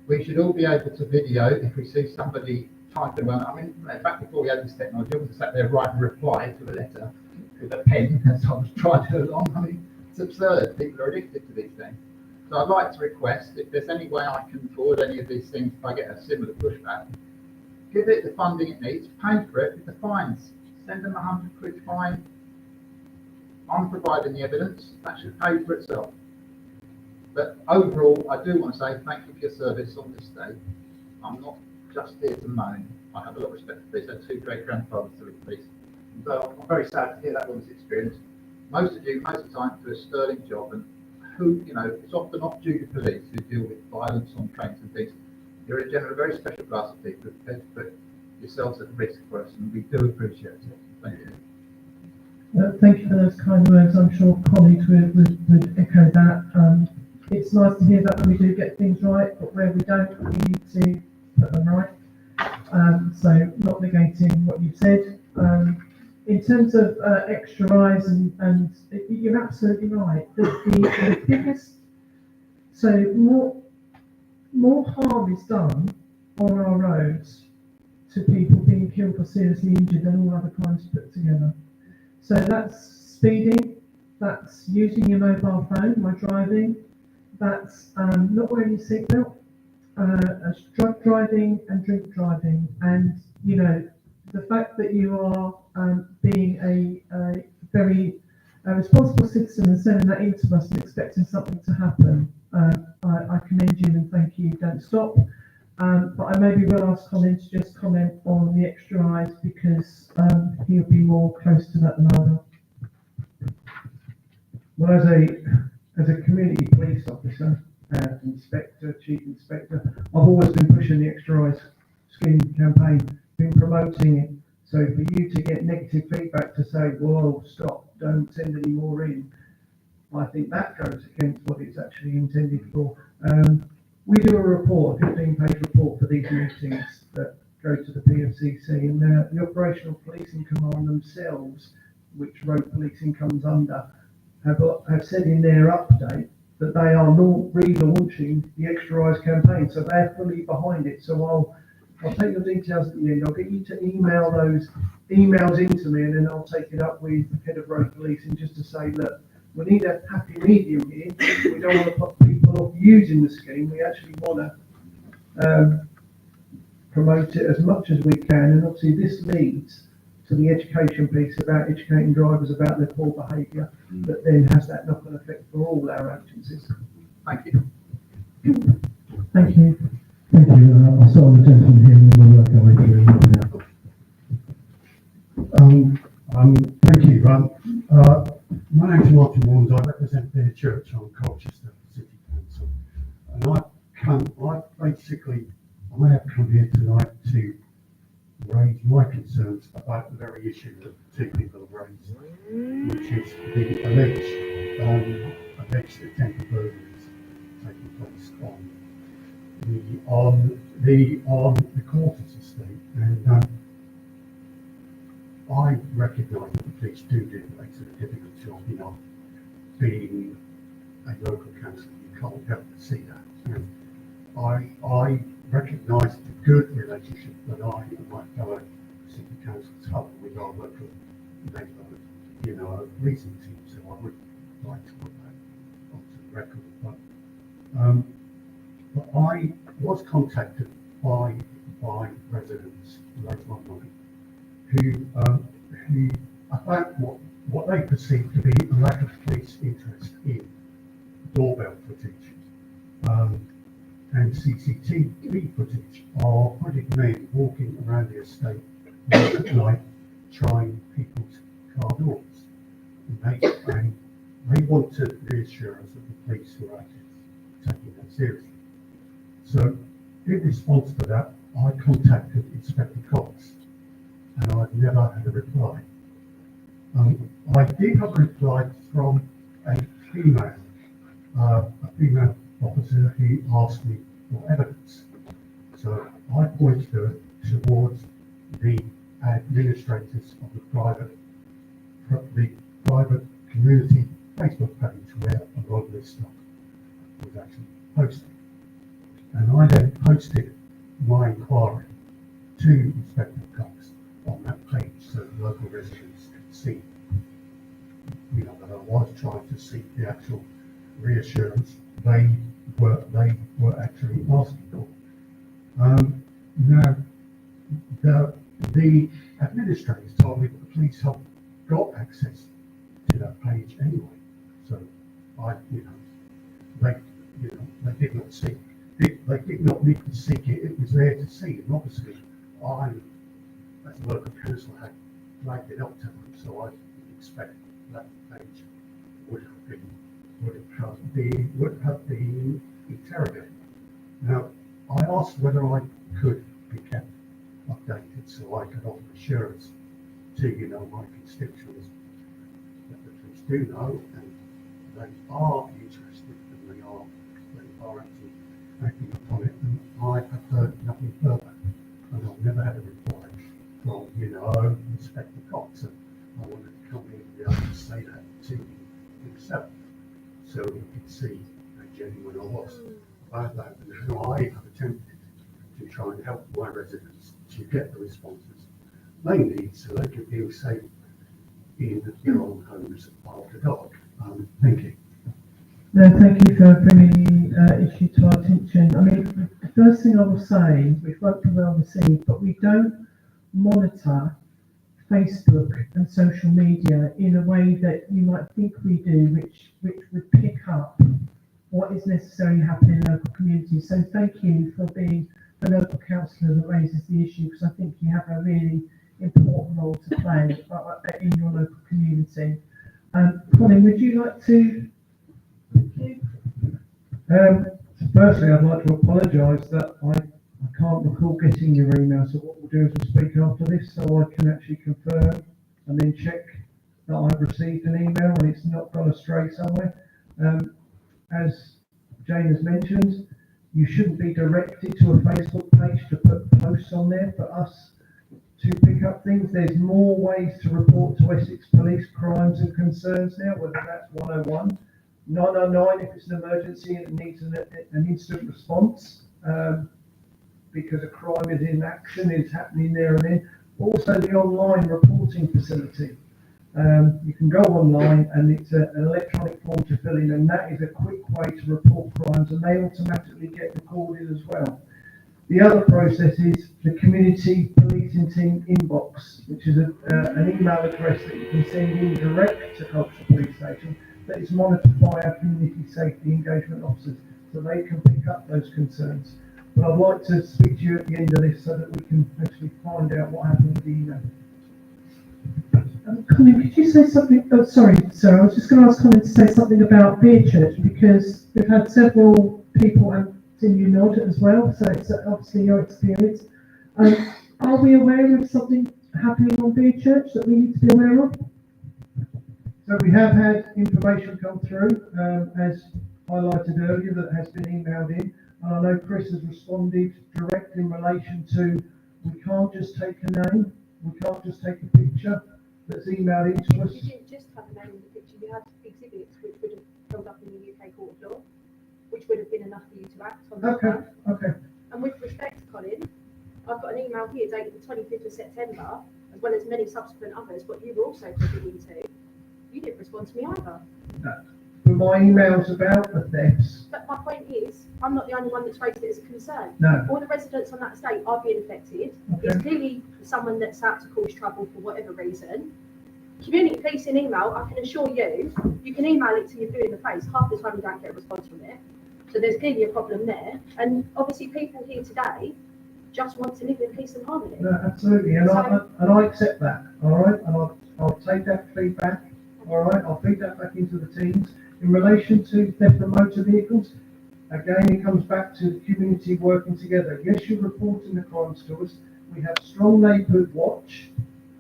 We should all be able to video if we see somebody typing well. I mean, back before we had this technology, I was sat there writing a reply to a letter with a pen as I was trying to along. I mean, it's absurd. People are addicted to these things. So I'd like to request if there's any way I can forward any of these things if I get a similar pushback. Give it the funding it needs, pay for it with the fines. Send them £100 fine. I'm providing the evidence, that should pay for itself. But overall, I do want to say thank you for your service on this day. I'm not just here to moan. I have a lot of respect for police. I had 2 great grandfathers who were police. So I'm very sad to hear that woman's experience. Most of you, most of the time, do a sterling job, and who, it's often not due to police who deal with violence on trains and things. You're in general a very special class of people who put yourselves at risk for us, and we do appreciate it. Thank you. Thank you for those kind words. I'm sure colleagues would echo that. It's nice to hear that when we do get things right, but where we don't, we need to put them right. So not negating what you've said. In terms of extra eyes, and you're absolutely right. The biggest, so more harm is done on our roads to people being killed or seriously injured than all other crimes put together. So that's speeding, that's using your mobile phone while driving, that's not wearing your seatbelt, drug driving and drink driving. And, the fact that you are being a very responsible citizen and sending that in to us and expecting something to happen, I commend you and thank you. Don't stop. But I maybe will ask Colin to just comment on the extra eyes because he'll be more close to that than I will. Well, as a community police officer, inspector, chief inspector, I've always been pushing the Extra Eyes scheme campaign, been promoting it. So for you to get negative feedback to say, whoa, stop, don't send any more in, I think that goes against what it's actually intended for. We do a report, a 15-page report for these meetings that go to the PFCC, and the Operational Policing Command themselves, which road policing comes under, have said in their update that they are relaunching the Extra Eyes campaign, so they're fully behind it. So I'll take your details at the end. I'll get you to email those emails into me, and then I'll take it up with the head of road policing just to say, look, we need a happy medium here. We don't want to put people off using the scheme. We actually want to promote it as much as we can. And obviously this leads to the education piece about educating drivers about their poor behaviour that then has that knock-on effect for all our agencies. Thank you. Thank you. Thank you. I saw the gentleman here and we'll work our way through now. Thank you. My name's Martin Warnes. I represent their church on Colchester City Council, and I have come here tonight to raise my concerns about the very issue that 2 people have raised, which is the alleged attempted burglaries taking place on the quarters estate. And I recognise that the police do a sort of difficult job, being a local council, you can't help but see that. And I recognise the good relationship that I and my fellow city councillors have with our local neighbourhood, you know, a recent team, so I would like to put that onto the record. But I was contacted by residents late one night who about what they perceive to be a lack of police interest in doorbell footage and CCTV footage of hooded men walking around the estate late at night trying people's car doors. And they want to reassure us that the police were actually taking that seriously. So in response to that, I contacted Inspector Cox, and I've never had a reply. I did have a reply from a female officer who asked me for evidence. So I pointed her towards the administrators of the private community Facebook page where a lot of this stuff was actually posted. And I then posted my inquiry to Inspector Cox on that page so local residents could see, you know, that I was trying to seek the actual reassurance they were actually asking for. Now, the administrators told me that the police have got access to that page anyway. So they did not seek. They did not need to seek it. It was there to see, and obviously, I, as a local council, had flagged it up to them. So I expect that page would have been interrogated. Now, I asked whether I could be kept updated so I could offer assurance to my constituents that the police do know and they are interested and they are actually acting upon it, and I have heard nothing further, and I've never had a reply from Inspector Cox, and I wanted to come in and be able to say that to him himself so he could see how genuine I was about that and how I have attempted to try and help my residents to get the responses they need so they can feel safe in their own homes after dark. Thank you. No, thank you for bringing the issue to our attention. I mean, the first thing I will say, which won't be well received, but we don't monitor Facebook and social media in a way that you might think we do, which would pick up what is necessarily happening in local communities. So thank you for being the local councillor that raises the issue, because I think you have a really important role to play in your local community. Colin, would you like to? Firstly, I'd like to apologise that I can't recall getting your email, so what we'll do is we'll speak after this so I can actually confirm and then check that I've received an email and it's not gone astray somewhere. As Jane has mentioned, you shouldn't be directed to a Facebook page to put posts on there for us to pick up things. There's more ways to report to Essex Police crimes and concerns now, whether that's 101, 909 if it's an emergency and it needs an instant response, because a crime is in action, is happening there and then. Also the online reporting facility. You can go online and it's an electronic form to fill in, and that is a quick way to report crimes, and they automatically get recorded as well. The other process is the community policing team inbox, which is an email address that you can send in direct to Colchester Police Station, that is monitored by our community safety engagement officers, so they can pick up those concerns. But I'd like to speak to you at the end of this so that we can actually find out what happened with the email. Colin, could you say something? Oh, sorry, sir. I was just going to ask Colin to say something about Beerchurch, because we've had several people, and you nod as well, so it's obviously your experience. Are we aware of something happening on Beerchurch that we need to be aware of? So we have had information come through, as highlighted earlier, that has been emailed in, and I know Chris has responded directly in relation to, we can't just take a name, we can't just take a picture that's emailed into us. You didn't just have a name in the picture, you had exhibits which would have held up in the UK Court of Law, which would have been enough for you to act on. Okay. And with respect email here dated the 25th of September, as well as many subsequent others, what you were also privy into. You didn't respond to me either. No. For my emails about the thefts, But my point is, I'm not the only one that's raised it as a concern. no. All the residents on that estate are being affected. Okay. It's clearly someone that's out to cause trouble for whatever reason. Community policing email, I can assure you, you can email it to your blue in the face. Half the time you don't get a response from it. So there's clearly a problem there. And obviously people here today just want to live in peace and harmony. No, absolutely, and I accept that, all right, and I'll take that feedback, all right, I'll feed that back into the teams. In relation to theft of motor vehicles, again, it comes back to the community working together. Yes, you're reporting the crimes to us. We have strong neighbourhood watch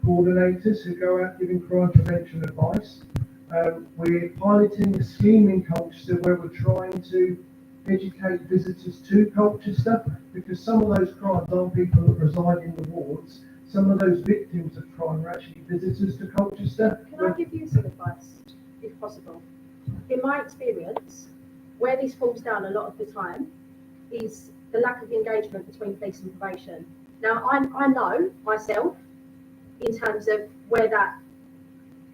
coordinators who go out giving crime prevention advice. We're piloting a scheme in Colchester where we're trying to educate visitors to Colchester, because some of those crimes aren't people that reside in the wards. Some of those victims of crime are actually visitors to Colchester. Can I give you some advice, if possible? In my experience, where this falls down a lot of the time is the lack of engagement between police and probation. Now, I know myself in terms of where that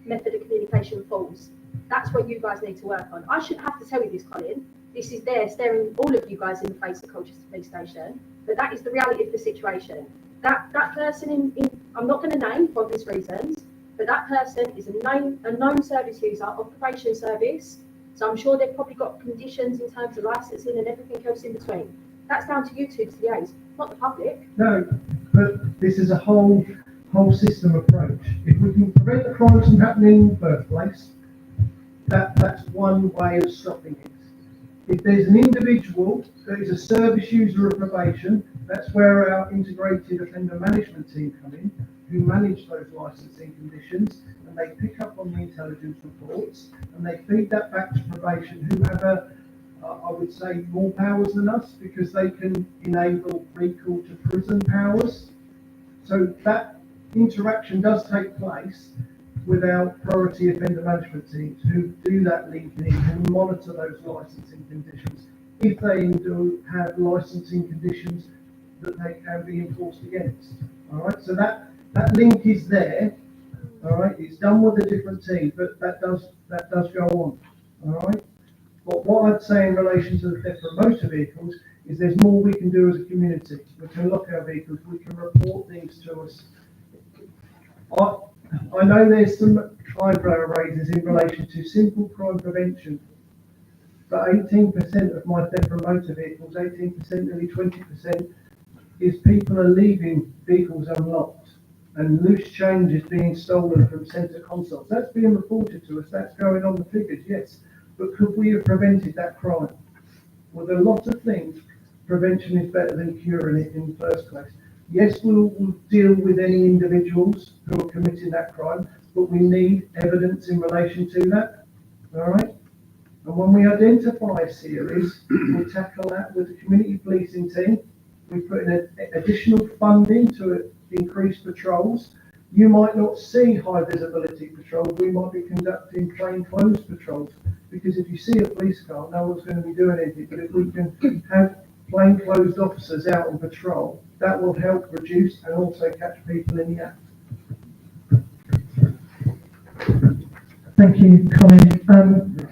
method of communication falls. That's what you guys need to work on. I shouldn't have to tell you this, Colin. This is there staring all of you guys in the face at Colchester Police Station, but that is the reality of the situation. That person in I'm not going to name for obvious reasons, but that person is a known service user of probation service, so I'm sure they've probably got conditions in terms of licensing and everything else in between. That's down to you two to liaise, not the public. No, but this is a whole system approach. If we can prevent the crimes from happening in the first place, that's one way of stopping it. If there's an individual that is a service user of probation, that's where our integrated offender management team come in, who manage those licensing conditions, and they pick up on the intelligence reports, and they feed that back to probation, who have I would say, more powers than us, because they can enable recall to prison powers. So that interaction does take place with our priority offender management teams, who do that linking, who monitor those licensing conditions, if they do have licensing conditions that they can be enforced against. All right, so that link is there. All right, it's done with a different team, but that does go on. All right, but what I'd say in relation to the theft of motor vehicles is there's more we can do as a community. We can lock our vehicles, we can report things to us. I know there's some eyebrow raisers in relation to simple crime prevention, but 18% of my theft from motor vehicles, 18%, nearly 20%, is people are leaving vehicles unlocked and loose change is being stolen from centre consoles. That's being reported to us, that's going on the figures, yes, but could we have prevented that crime? With a lot of things, prevention is better than curing it in the first place. Yes, we'll deal with any individuals who are committing that crime, but we need evidence in relation to that, all right? And when we identify a series, we tackle that with the community policing team. We put in additional funding to increase patrols. You might not see high visibility patrols, we might be conducting plain clothes patrols, because if you see a police car, no one's going to be doing anything, but if we can have plainclothes officers out on patrol, that will help reduce and also catch people in the act. Thank you, Colin.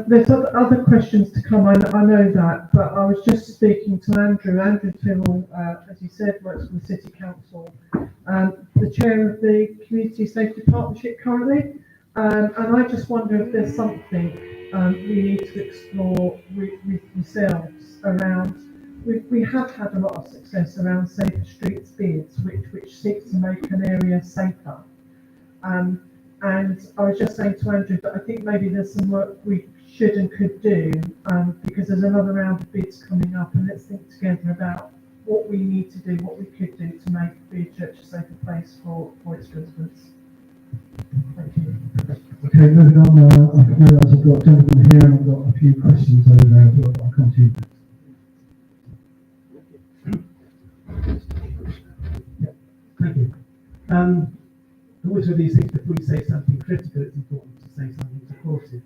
There's other questions to come. I know that, but I was just speaking to Andrew. Andrew Tyrrell, as you said, works for the City Council, the chair of the Community Safety Partnership currently, and I just wonder if there's something we need to explore with yourselves around. We have had a lot of success around Safer Streets bids, which seek to make an area safer. And I was just saying to Andrew that I think maybe there's some work we should and could do, because there's another round of bids coming up, and let's think together about what we need to do, what we could do to make Beechurch a safer place for its residents. Thank you. Okay, moving on. I realise I've got a gentleman here and I've got a few questions over there, but I'll come to you. Thank you. Always with these things, before you say something critical, it's important to say something supportive.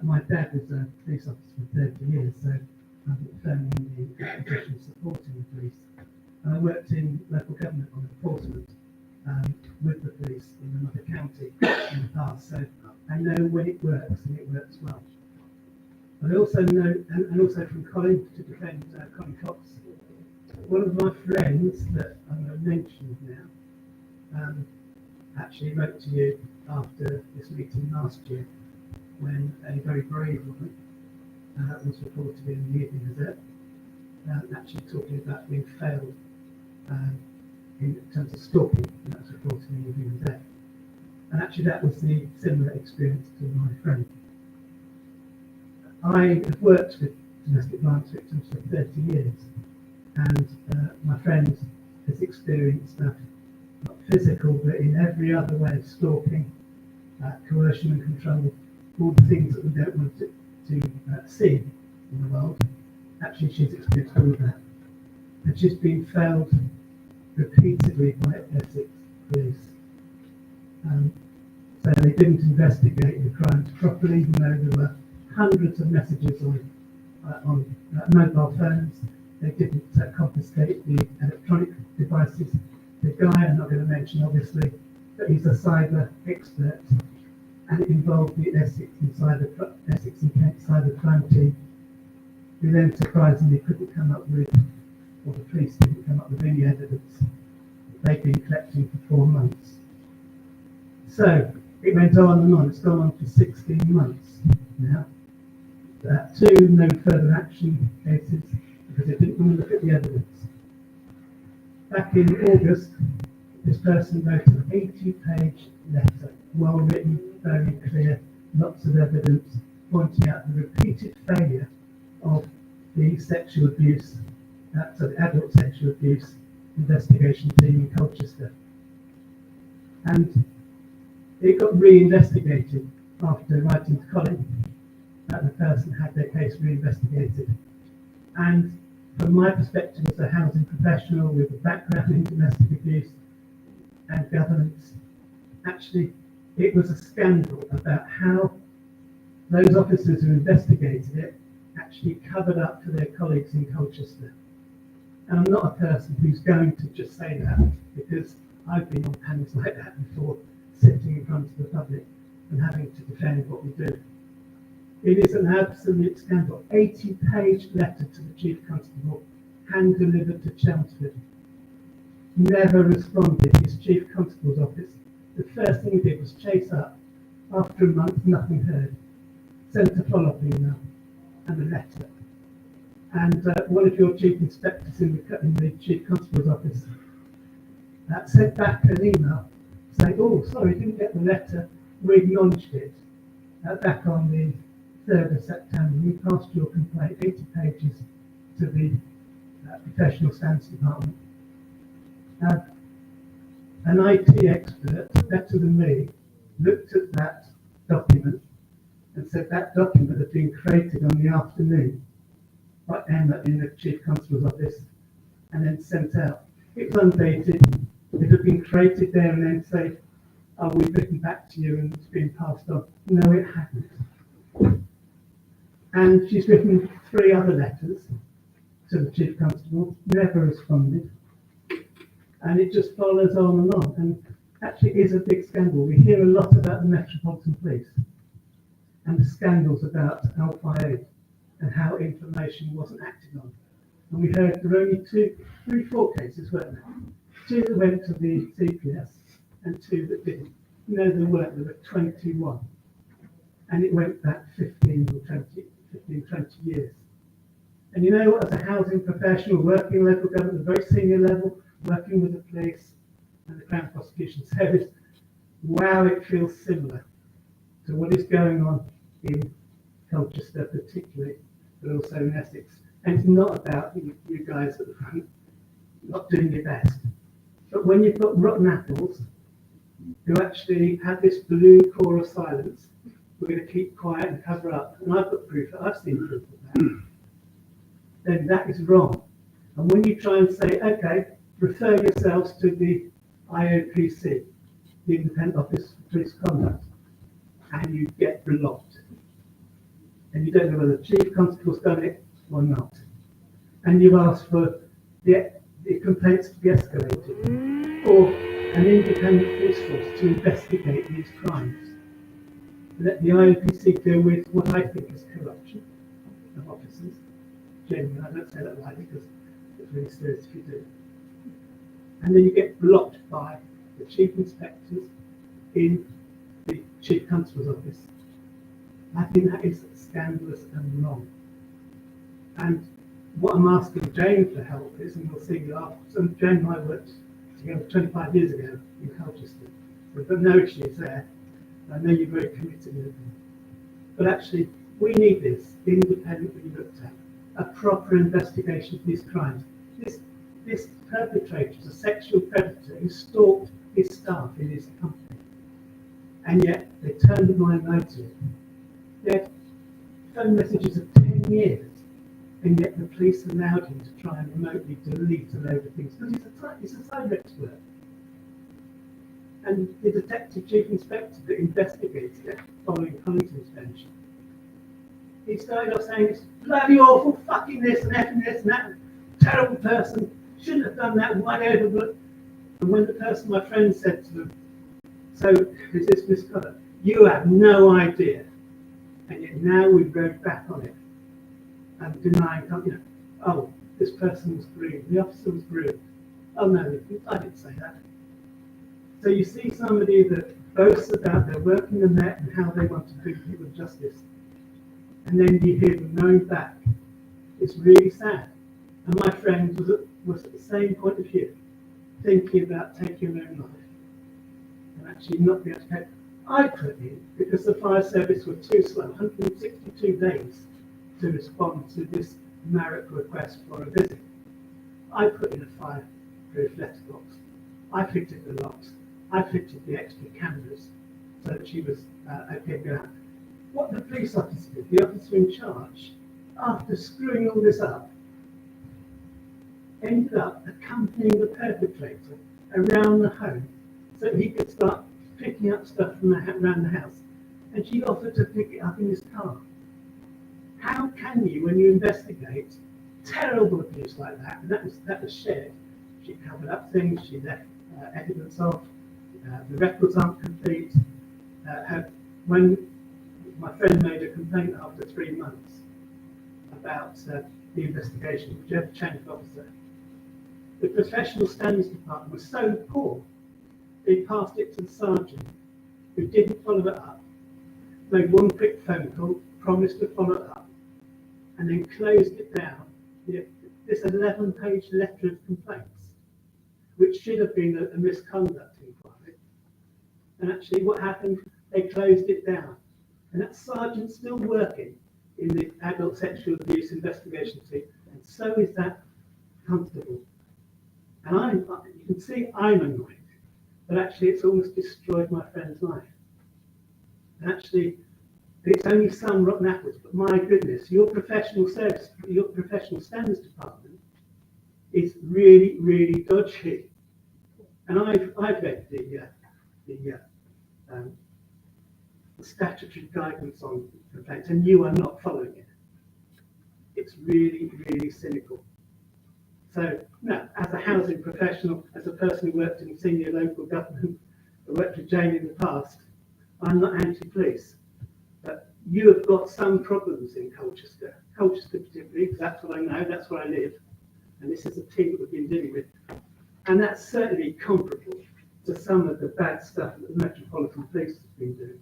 My dad was a police officer for 30 years, so I'm firmly in the position of supporting the police. And I worked in local government on enforcement with the police in another county in the past, so I know when it works and it works well. I also know, and also from Colin, to defend Colin Cox, one of my friends that I'm going to mention now actually wrote to you after this meeting last year when a very brave woman was reported in the Evening Gazette, actually talking about being failed in terms of stalking, and that was reported in the Evening Gazette. And actually that was the similar experience to my friend. I have worked with domestic violence victims for 30 years, and my friend has experienced that, not physical, but in every other way, stalking, coercion and control, all the things that we don't want to see in the world. Actually, she's experienced all of that. And she's been failed repeatedly by Essex police. So they didn't investigate the crimes properly, even though there were hundreds of messages on mobile phones. They didn't confiscate the electronic devices. The guy, I'm not going to mention obviously, but he's a cyber expert, and it involved the Essex and Kent cyber crime team, who then surprisingly couldn't come up with, or the police didn't come up with any evidence that they'd been collecting for 4 months. So it went on and on. It's gone on for 16 months now. 2 no further action cases because they didn't want to look at the evidence. Back in August, this person wrote an 80-page letter, well written, very clear, lots of evidence, pointing out the repeated failure of the sexual abuse, so the adult sexual abuse investigation team in Colchester. And it got re-investigated after writing to Colin, that the person had their case re-investigated. And from my perspective as a housing professional with a background in domestic abuse and governance, actually it was a scandal about how those officers who investigated it actually covered up for their colleagues in Colchester. And I'm not a person who's going to just say that, because I've been on panels like that before, sitting in front of the public and having to defend what we do. It is an absolute scandal. 80-page letter to the Chief Constable, hand-delivered to Chelmsford. Never responded. His Chief Constable's office, the first thing he did was chase up. After a month, nothing heard. Sent a follow-up email and a letter. And one of your Chief Inspectors in the Chief Constable's office sent back an email saying, oh, sorry, didn't get the letter, we acknowledged it. Back on the 3rd of September, we passed your complaint, 80 pages, to the Professional Standards Department. An IT expert, better than me, looked at that document and said that document had been created on the afternoon by Emma in the Chief Constable's office and then sent out. It was undated. It had been created there and then say, oh, we've written back to you and it's been passed on. No, it hadn't. And she's written 3 other letters to the Chief Constable, never responded. And it just follows on and on. And actually it is a big scandal. We hear a lot about the Metropolitan Police and the scandals about Al-Fayed and how information wasn't acted on. And we heard there were only 4 cases, weren't there? 2 that went to the CPS and 2 that didn't. You know, there were 21. And it went back 15 or 20 years. And you know, as a housing professional working in local government at a very senior level, working with the police and the Crown Prosecution Service, wow, it feels similar to what is going on in Colchester particularly, but also in Essex. And it's not about you guys at the front not doing your best. But when you've got rotten apples who actually have this blue core of silence, we're going to keep quiet and cover up. And I've got proof, I've seen proof of that. Then that is wrong. And when you try and say, okay, refer yourselves to the IOPC, the Independent Office for Police Conduct, and you get blocked. And you don't know whether the Chief Constable's done it or not. And you ask for the the complaints to be escalated, or an independent police force to investigate these crimes. Let the IOPC deal with what I think is corruption of officers. Genuinely, I don't say that lightly because it's really serious if you do. And then you get blocked by the chief inspectors in the chief constable's office. I think that is scandalous and wrong. And what I'm asking Jane for help is, and we'll see after, so Jane and I worked together 25 years ago in Colchester. We've got no issues there. I know you're very committed with them. But actually, we need this independently looked at, a proper investigation of these crimes. This perpetrator is a sexual predator who stalked his staff in his company. And yet, they turned a blind eye to it. They had phone messages of 10 years, and yet the police allowed him to try and remotely delete a load of things, because he's a cyber expert. And the detective chief inspector that investigated it following Huntington's pension, he started off saying it's bloody awful, fucking this and effing this and that, terrible person, shouldn't have done that, whatever. And when the person, my friend, said to them, so is this misconduct? You have no idea. And yet now we've gone back on it and denying, oh, this person was groomed, the officer was groomed. Oh no, I didn't say that. So you see somebody that boasts about their work in the net and how they want to do people justice. And then you hear them knowing back. It's really sad. And my friend was at the same point of view, thinking about taking their own life. And actually not being able to pay. I put in, because the fire service were too slow, 162 days to respond to this merit request for a visit. I put in a fireproof letterbox. I fitted the locks. I fitted the extra cameras so that she was okay with that. What the police officer did, the officer in charge, after screwing all this up, ended up accompanying the perpetrator around the home so that he could start picking up stuff from around the house. And she offered to pick it up in his car. How can you, when you investigate terrible abuse like that, and that was shared, she covered up things, she left evidence off, the records aren't complete. When my friend made a complaint after 3 months about the investigation, which had changed officer, the professional standards department was so poor, they passed it to the sergeant, who didn't follow it up, made one quick phone call, promised to follow it up, and then closed it down. This 11-page letter of complaints, which should have been a misconduct inquiry. And actually what happened, they closed it down. And that sergeant's still working in the adult sexual abuse investigation team, and so is that constable. And you can see I'm annoyed, but actually it's almost destroyed my friend's life. And actually, it's only some rotten apples, but my goodness, your professional service, your professional standards department is really, really dodgy. And I've read the statutory guidance on complaints, and you are not following it. It's really, really cynical. So, no, as a housing professional, as a person who worked in senior local government, I worked with Jane in the past, I'm not anti-police. But you have got some problems in Colchester particularly, because that's what I know, that's where I live. And this is a team that we've been dealing with. And that's certainly comparable to some of the bad stuff that the Metropolitan Police has been doing.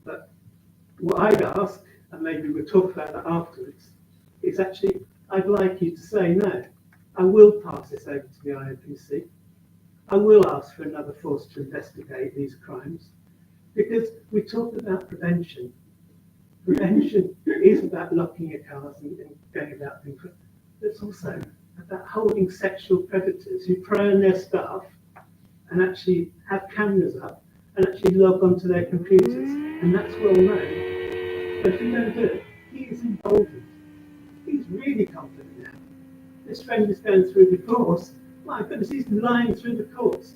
But what I'd ask, and maybe we'll talk about that afterwards, is actually, I'd like you to say, no, I will pass this over to the IOPC. I will ask for another force to investigate these crimes, because we talk about prevention. Prevention is about locking your cars and going about things, but it's also about holding sexual predators who prey on their staff and actually have cameras up and actually log onto their computers, and that's well known. But if you don't do it, he is emboldened. He's really confident now. This friend is going through the course. My goodness, he's lying through the course.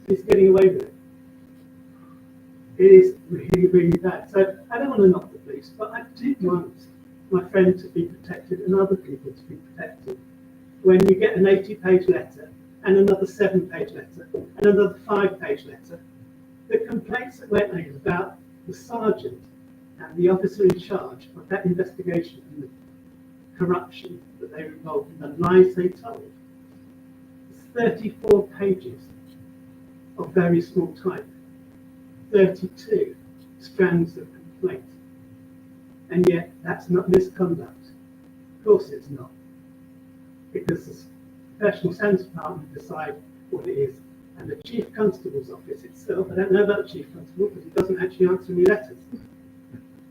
He's getting away with it. It is really, really bad. So I don't want to knock the police, but I do want my friend to be protected and other people to be protected. when you get an 80-page letter and another 7-page letter and another 5-page letter. The complaints that went in about the sergeant and the officer in charge of that investigation and the corruption that they were involved in, the lies they told. It's 34 pages of very small type, 32 strands of complaint. And yet, that's not misconduct. Of course it's not. Because the Professional Standards Department decide what it is. And the Chief Constable's office itself, I don't know about the Chief Constable because he doesn't actually answer any letters.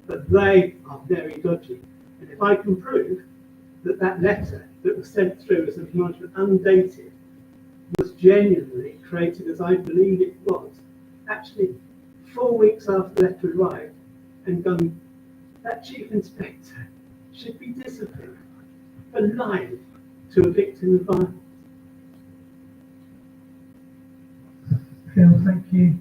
But they are very dodgy. And if I can prove that that letter that was sent through as an acknowledgement undated was genuinely created as I believe it was, actually 4 weeks after the letter arrived and gone, that Chief Inspector should be disciplined for lying to a victim of violence. Phil, thank you.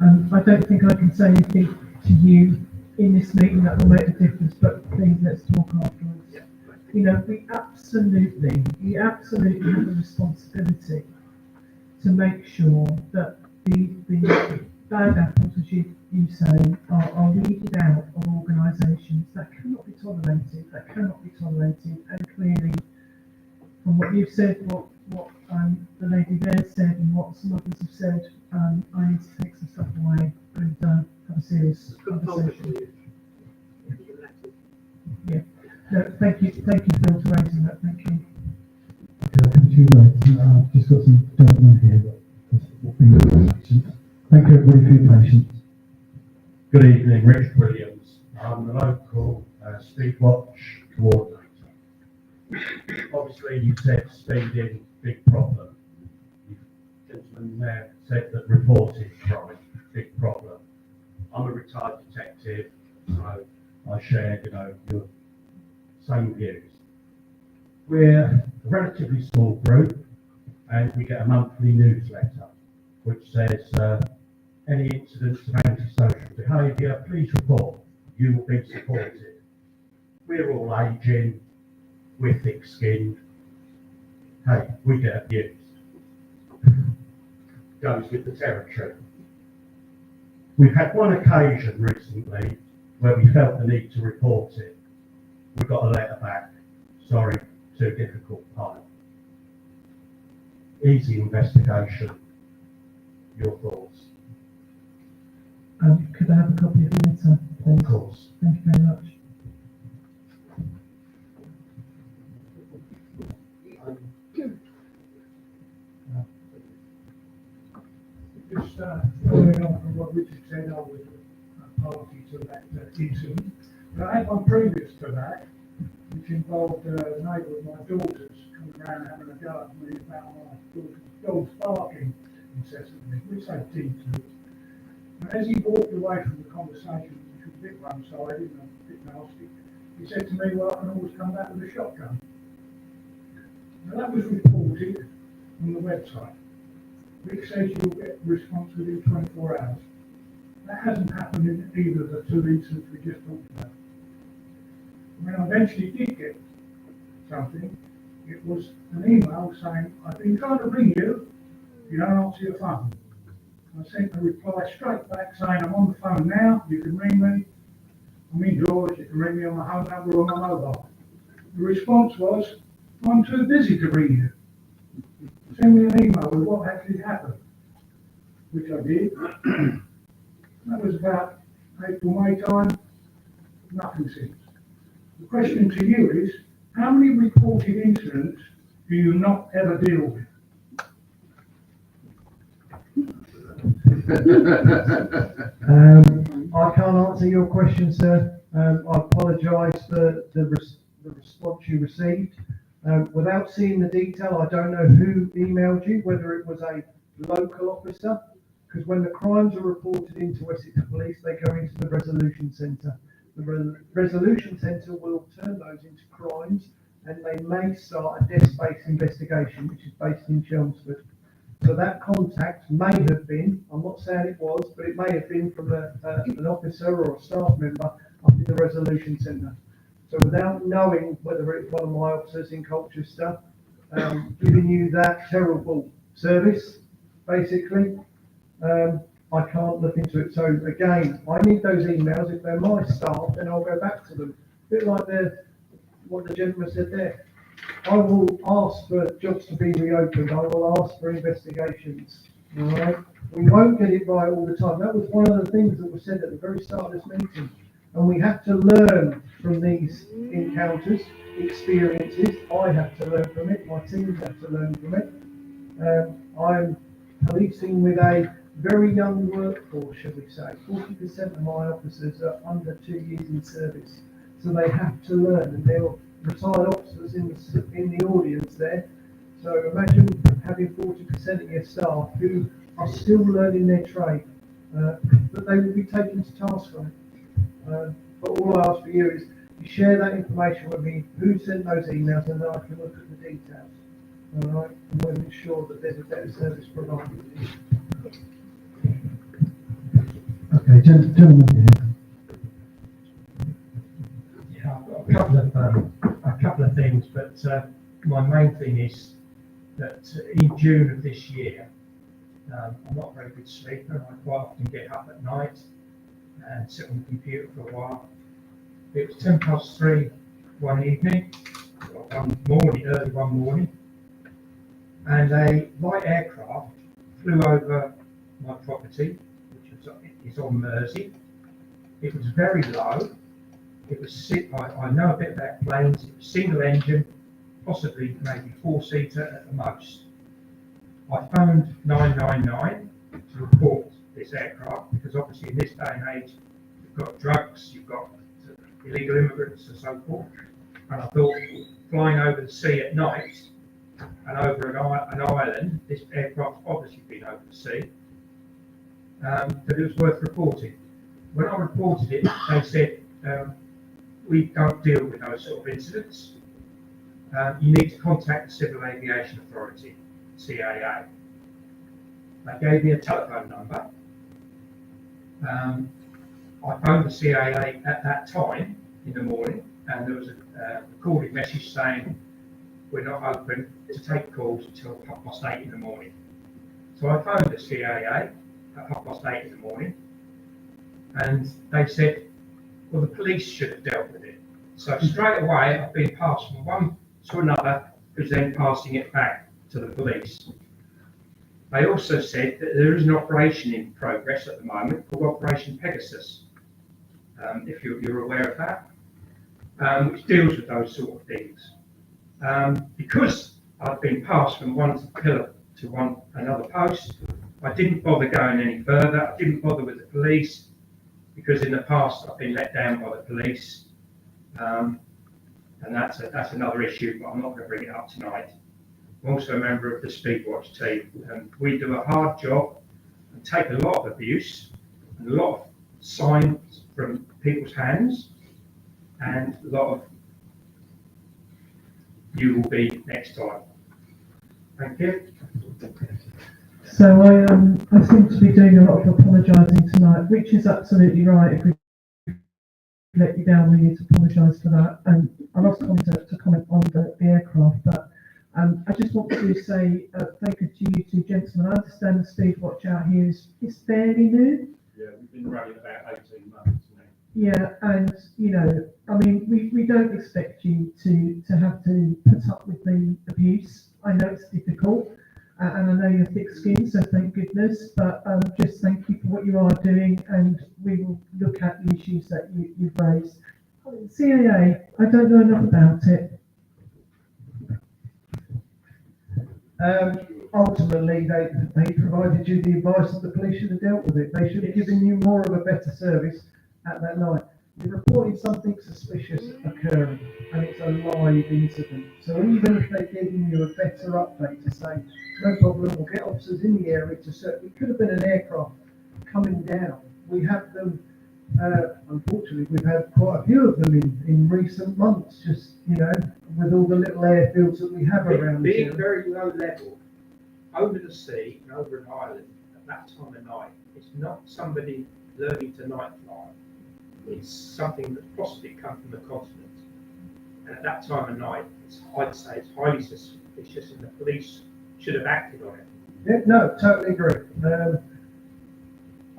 I don't think I can say anything to you in this meeting that will make a difference, but please let's talk afterwards. Yeah. You know, we absolutely have a responsibility to make sure that the bad apples, as you say, are weeded out of organisations that cannot be tolerated, and clearly, from what you've said, what the lady there said, and what some others have said, I need to take some stuff away and have a serious conversation. Yeah. No, thank you, Phil, for raising that. Thank you. Okay, I'll come to you later. I've just got some gentlemen here that will be patient. Thank you everybody for your patience. Good evening, Rich Williams. I'm the local speed watch coordinator. Obviously, you said speeding, big problem. You gentlemen there said that reported crime, big problem. I'm a retired detective, so I share, your same views. We're a relatively small group, and we get a monthly newsletter which says any incidents of antisocial behaviour, please report. You will be supported. We're all aging, we're thick-skinned. Hey, we get abused. Goes with the territory. We've had one occasion recently where we felt the need to report it. We got a letter back. Sorry, too difficult time. Easy investigation. Your thoughts? Could I have a copy of the letter, please? Of course. Thank you very much. Just following on from what Richard said, I was a party to that incident. But I had one previous to that, which involved a neighbour of my daughter's coming around and having a go at me about my daughter's dogs barking incessantly, which they did to. And as he walked away from the conversation, which was a bit one-sided and a bit nasty, he said to me, well, I can always come back with a shotgun. Now that was reported on the website, which says you'll get a response within 24 hours. That hasn't happened in either of the two incidents we just talked about. When I eventually did get something, it was an email saying, I've been trying to ring you, you don't answer your phone. I sent a reply straight back saying, I'm on the phone now, you can ring me. I'm indoors, you can ring me on my home number or my mobile. The response was, I'm too busy to ring you. Send me an email with what actually happened, which I did. That was about April, May time, nothing since. The question to you is, how many reported incidents do you not ever deal with? I can't answer your question, sir. I apologise for the response you received. Without seeing the detail, I don't know who emailed you, whether it was a local officer, because when the crimes are reported into Essex Police, they go into the resolution centre. The resolution centre will turn those into crimes, and they may start a desk-based investigation, which is based in Chelmsford. So that contact may have been, I'm not saying it was, but it may have been from an officer or a staff member up in the resolution centre. So without knowing whether it's one of my officers in Colchester, giving you that terrible service, basically. I can't look into it. So again, I need those emails. If they're my staff, then I'll go back to them. A bit like what the gentleman said there. I will ask for jobs to be reopened. I will ask for investigations. All right. We won't get it right all the time. That was one of the things that was said at the very start of this meeting. And we have to learn from these encounters, experiences. I have to learn from it. My teams have to learn from it. I'm policing with a very young workforce, shall we say. 40% of my officers are under 2 years in service. So they have to learn, and there are retired officers in the audience there. So imagine having 40% of your staff who are still learning their trade, but they will be taken to task on it. But all I ask for you is you share that information with me, who sent those emails, and then I can look at the details. All right, and we'll ensure that there's a better service provided. Okay, gentlemen here. Yeah, I've got a couple of things, but my main thing is that in June of this year, I'm not a very good sleeper. I quite often get up at night and sit on the computer for a while. It was 3:10 one evening, early one morning, and a light aircraft flew over my property, which is on Mersea. It was very low. It was I know a bit about planes. It was single engine, possibly maybe 4-seater at the most. I phoned 999 to report this aircraft because obviously in this day and age you've got drugs, you've got illegal immigrants and so forth. And I thought flying over the sea at night and over an island, this aircraft's obviously been over the sea, that it was worth reporting. When I reported it, they said, we don't deal with those sort of incidents. You need to contact the Civil Aviation Authority, CAA. They gave me a telephone number. I phoned the CAA at that time in the morning, and there was a recorded message saying we're not open to take calls until 8:30 in the morning. So I phoned the CAA at 8:30 in the morning, and they said, well, the police should have dealt with it. So straight away, I've been passed from one to another, who's then passing it back to the police. They also said that there is an operation in progress at the moment called Operation Pegasus, if you're aware of that, which deals with those sort of things. Because I've been passed from one pillar to another post, I didn't bother going any further. I didn't bother with the police because in the past I've been let down by the police, and that's another issue, but I'm not going to bring it up tonight. I'm also a member of the Speedwatch team, and we do a hard job and take a lot of abuse and a lot of signs from people's hands, and a lot of you will be next time. Thank you. So I seem to be doing a lot of apologising tonight, which is absolutely right. If we let you down, we need to apologise for that. And I lost contact to comment on the aircraft, but I just want to say thank you to you two gentlemen. I understand the Speedwatch out here is fairly new. Yeah, we've been running about 18 months now. Yeah, and you know, I mean, we don't expect you to have to put up with the abuse. I know it's difficult, and I know you're thick-skinned, so thank goodness. But just thank you for what you are doing, and we will look at the issues that you've raised. CAA, I don't know enough about it. Ultimately, they provided you the advice that the police should have dealt with it. They should have given you more of a better service at that night. You're reporting something suspicious occurring, and it's a live incident. So even if they've given you a better update to say, no problem, we'll get officers in the area to search. It could have been an aircraft coming down. We have them, unfortunately, we've had quite a few of them in recent months, just, you know, with all the little airfields that we have around Being here. very low level, over the sea and over an island at that time of night, it's not somebody learning to night fly. It's something that's possibly come from the continent. And at that time of night, I'd say it's highly It's just that the police should have acted on it. Yeah, no, totally agree.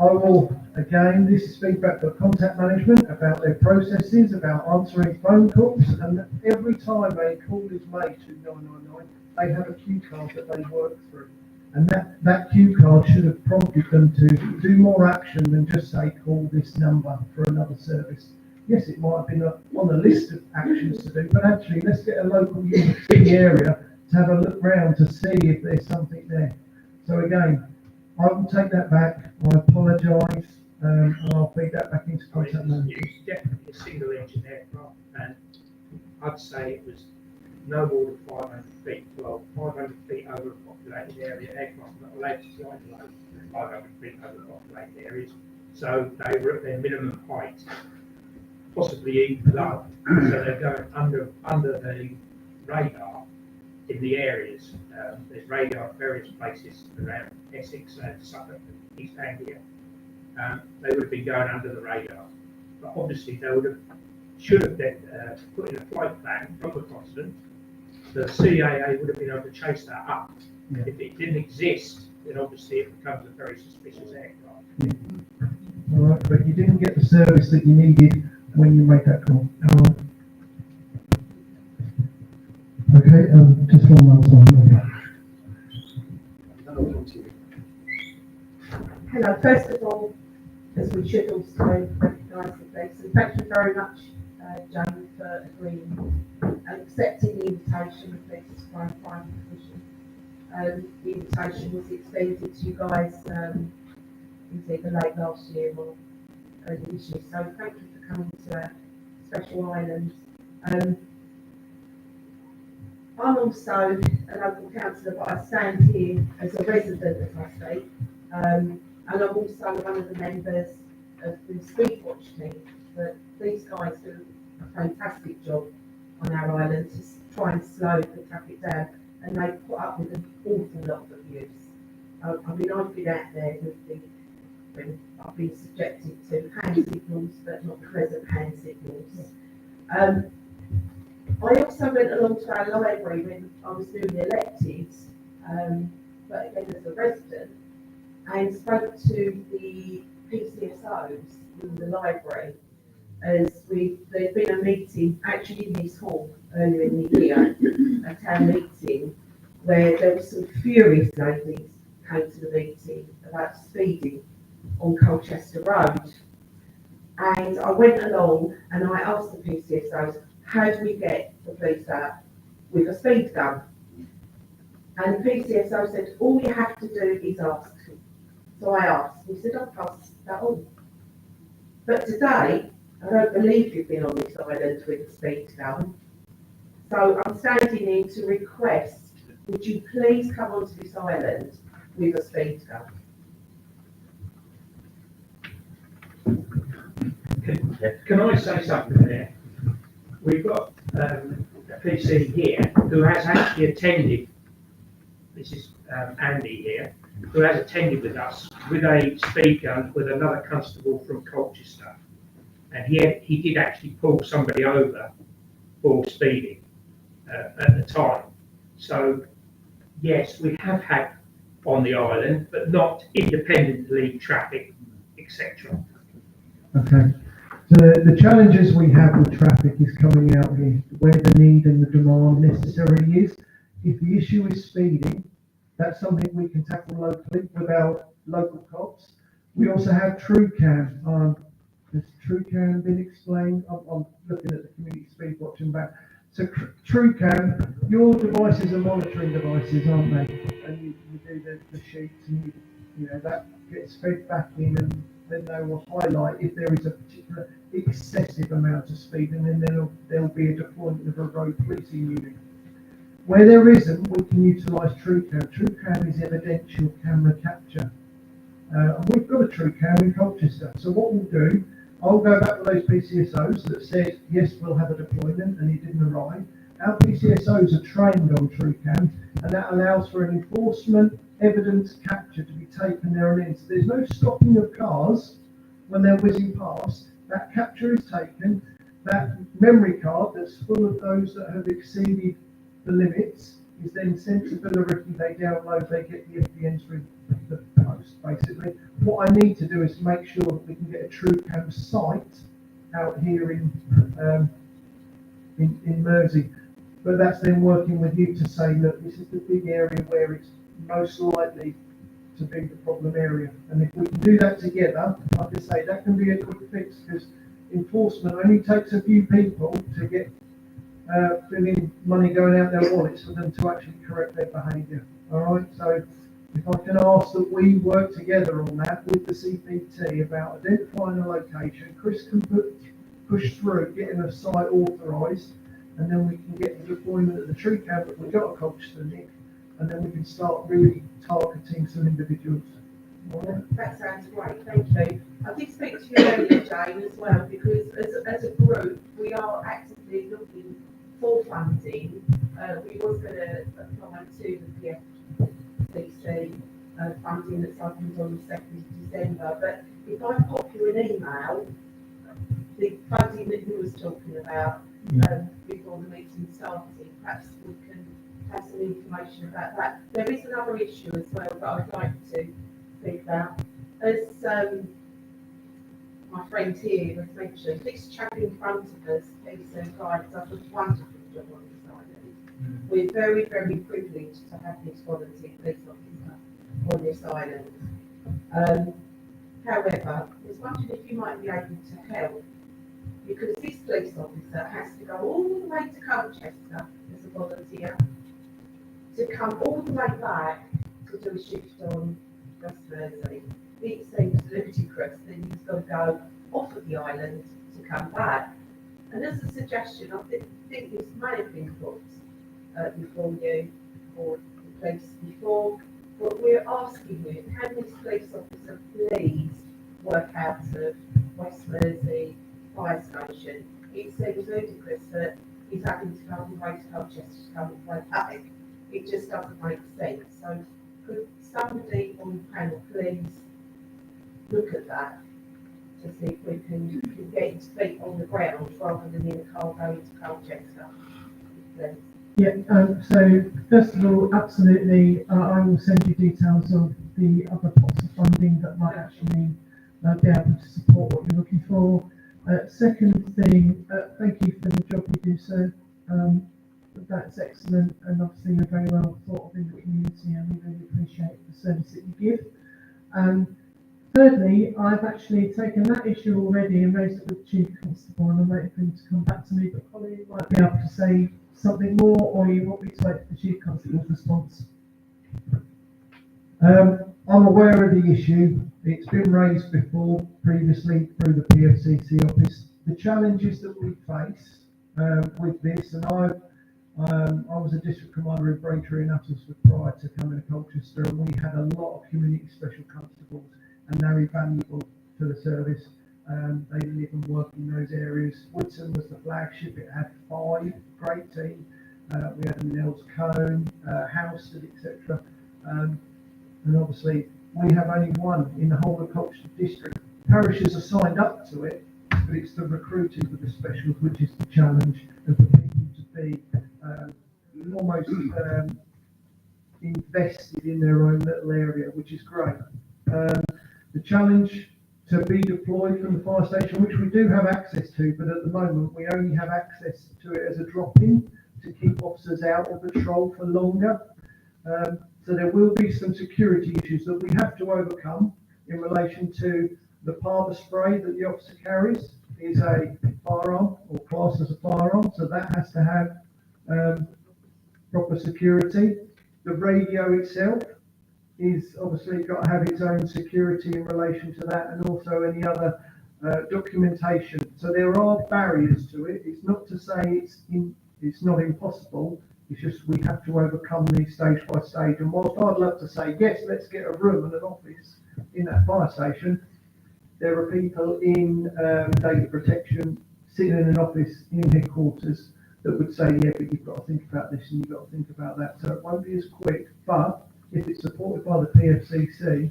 I will, again, this is feedback for contact management about their processes, about answering phone calls, and every time a call is made to 999, they have a cue card that they work through. And that cue card should have prompted them to do more action than just say, call this number for another service. Yes, it might have been on a list of actions to do, but actually, let's get a local unit in the area to have a look round to see if there's something there. So again, I will take that back. I apologise, and I'll feed that back into contact management. It's definitely a single-engine aircraft, and I'd say it was no more than 500 feet. Well, 500 feet over a populated area. Aircraft are not allowed to fly below 500 feet over populated areas, so they were at their minimum height, possibly even below. So they're going under the radar in the areas. There's radar at various places around Essex and Suffolk and East Anglia. They would have been going under the radar, but obviously they should have then put in a flight plan from the continent. The CAA would have been able to chase that up. Yeah. If it didn't exist, then obviously it becomes a very suspicious aircraft. Yeah. All right, but you didn't get the service that you needed when you made that call. Okay, just one last one. Hello, first of all, as we should also recognise the police, and thank you very much, Jane, for agreeing and accepting the invitation of the Police Crime Commission. The invitation was extended to you guys, it was either late last year or early this year, so thank you for coming to our special island. I'm also a local councillor, but I stand here as a resident of my state, and I'm also one of the members of the Speed Watch team. But these guys do a fantastic job on our island to try and slow the traffic down, and they put up with an awful lot of abuse. I mean, I've been out there when I've been subjected to hand signals, but not present hand signals. I also went along to our library when I was newly elected, but again as a resident, and spoke to the PCSOs in the library as there'd been a meeting actually in this hall earlier in the year, a town meeting, where there were some furious ladies came to the meeting about speeding on Colchester Road. And I went along and I asked the PCSOs, how do we get the police out with a speed gun? And the PCSO said, all you have to do is ask. So I asked, he said, I'll pass that on. But today, I don't believe you've been on this island with a speed gun. So I'm standing here to request, would you please come onto this island with a speed gun? Can I say something there? We've got a PC here who has actually attended, this is Andy here, who has attended with us with a speed gun with another constable from Colchester. And he did actually pull somebody over for speeding at the time. So yes, we have had on the island, but not independently traffic, etc. Okay. The challenges we have with traffic is coming out with where the need and the demand necessarily is. If the issue is speeding, that's something we can tackle locally with our local cops. We also have TrueCam. Has TrueCam been explained? I'm looking at the community speed watching back. So TrueCam, your devices are monitoring devices, aren't they? And you do the sheets, and you know that gets fed back in, and then they will highlight if there is a particular excessive amount of speed, and then there'll be a deployment of a road policing unit. Where there isn't, we can utilise TrueCam. TrueCam is evidential camera capture. And we've got a TrueCam in Colchester. So what we'll do, I'll go back to those PCSOs that said, yes, we'll have a deployment, and it didn't arrive. Our PCSOs are trained on TrueCam, and that allows for an enforcement evidence capture to be taken there and then. So there's no stopping of cars when they're whizzing past. That capture is taken. That memory card that's full of those that have exceeded the limits is then sent to Billericay, they download, they get the FDN through the post, basically. What I need to do is make sure that we can get a TrueCam site out here in Mersey. But that's then working with you to say, look, this is the big area where it's most likely to be the problem area. And if we can do that together, like I say, that can be a quick fix, because enforcement only takes a few people to get feeling money going out their wallets for them to actually correct their behaviour. All right, so if I can ask that we work together on that with the CPT about identifying a location, Chris can push through getting a site authorised, and then we can get the deployment of the tree cam that we got at Colchester, Nick, and then we can start really targeting some individuals. All right. That sounds great, thank you. I did speak to you earlier, Jane, as well, because as a group, we are actively looking for funding. We was going to apply to the PFCC funding that's opened on the 2nd of December, but if I pop you an email, the funding that you was talking about before the meeting started, perhaps we can have some information about that. There is another issue as well that I'd like to speak about. As my friend here has mentioned, this chap in front of us, Peter Guy, does a wonderful job on this island. We're very, very privileged to have this volunteer police officer on this island. However, I was wondering if you might be able to help, because this police officer has to go all the way to Colchester as a volunteer, to come all the way back to do a shift on West Mersea. It seems ludicrous that he's got to go off of the island to come back. And as a suggestion, I think this may have been put before you or the police before, but we're asking you, can this police officer please work out of West Mersea fire station? It seems ludicrous that he's having to go all the way to Colchester to come all the way back. It just doesn't make sense. So could somebody on the panel please look at that to see if we can get his feet on the ground rather than in a car going to Colchester, please? Yeah, so first of all, absolutely, I will send you details of the other pots of funding that might actually be able to support what you're looking for. Second thing, thank you for the job you do, sir. That's excellent, and obviously you're very well thought of in the community, and we really appreciate the service that you give. Thirdly, I've actually taken that issue already and raised it with the Chief Constable, and I'm waiting for him to come back to me, but Colin might be able to say something more, or you want me to wait for the Chief Constable's response? I'm aware of the issue. It's been raised before, previously, through the PFCC office. The challenges that we face with this, and I was a district commander in Braintree and Uttlesford prior to coming to Colchester, and we had a lot of community special constables, and they're invaluable to the service. They live and work in those areas. Woodson was the flagship. It had 5, great team. We had Nels Cone, Houston, etc. And obviously, we have only one in the whole of Colchester district. Parishes are signed up to it, but it's the recruiting for the specials which is the challenge, and for people to be almost invested in their own little area, which is great. The challenge to be deployed from the fire station, which we do have access to, but at the moment we only have access to it as a drop-in to keep officers out of patrol for longer. So there will be some security issues that we have to overcome in relation to the powder spray that the officer carries is a firearm or classed as a firearm, so that has to have proper security. The radio itself is obviously got to have its own security in relation to that, and also any other documentation. So there are barriers to it. It's not to say it's not impossible. It's just we have to overcome these stage by stage. And whilst I'd love to say, yes, let's get a room and an office in that fire station, there are people in data protection sitting in an office in headquarters that would say, yeah, but you've got to think about this and you've got to think about that. So it won't be as quick, but if it's supported by the PFCC,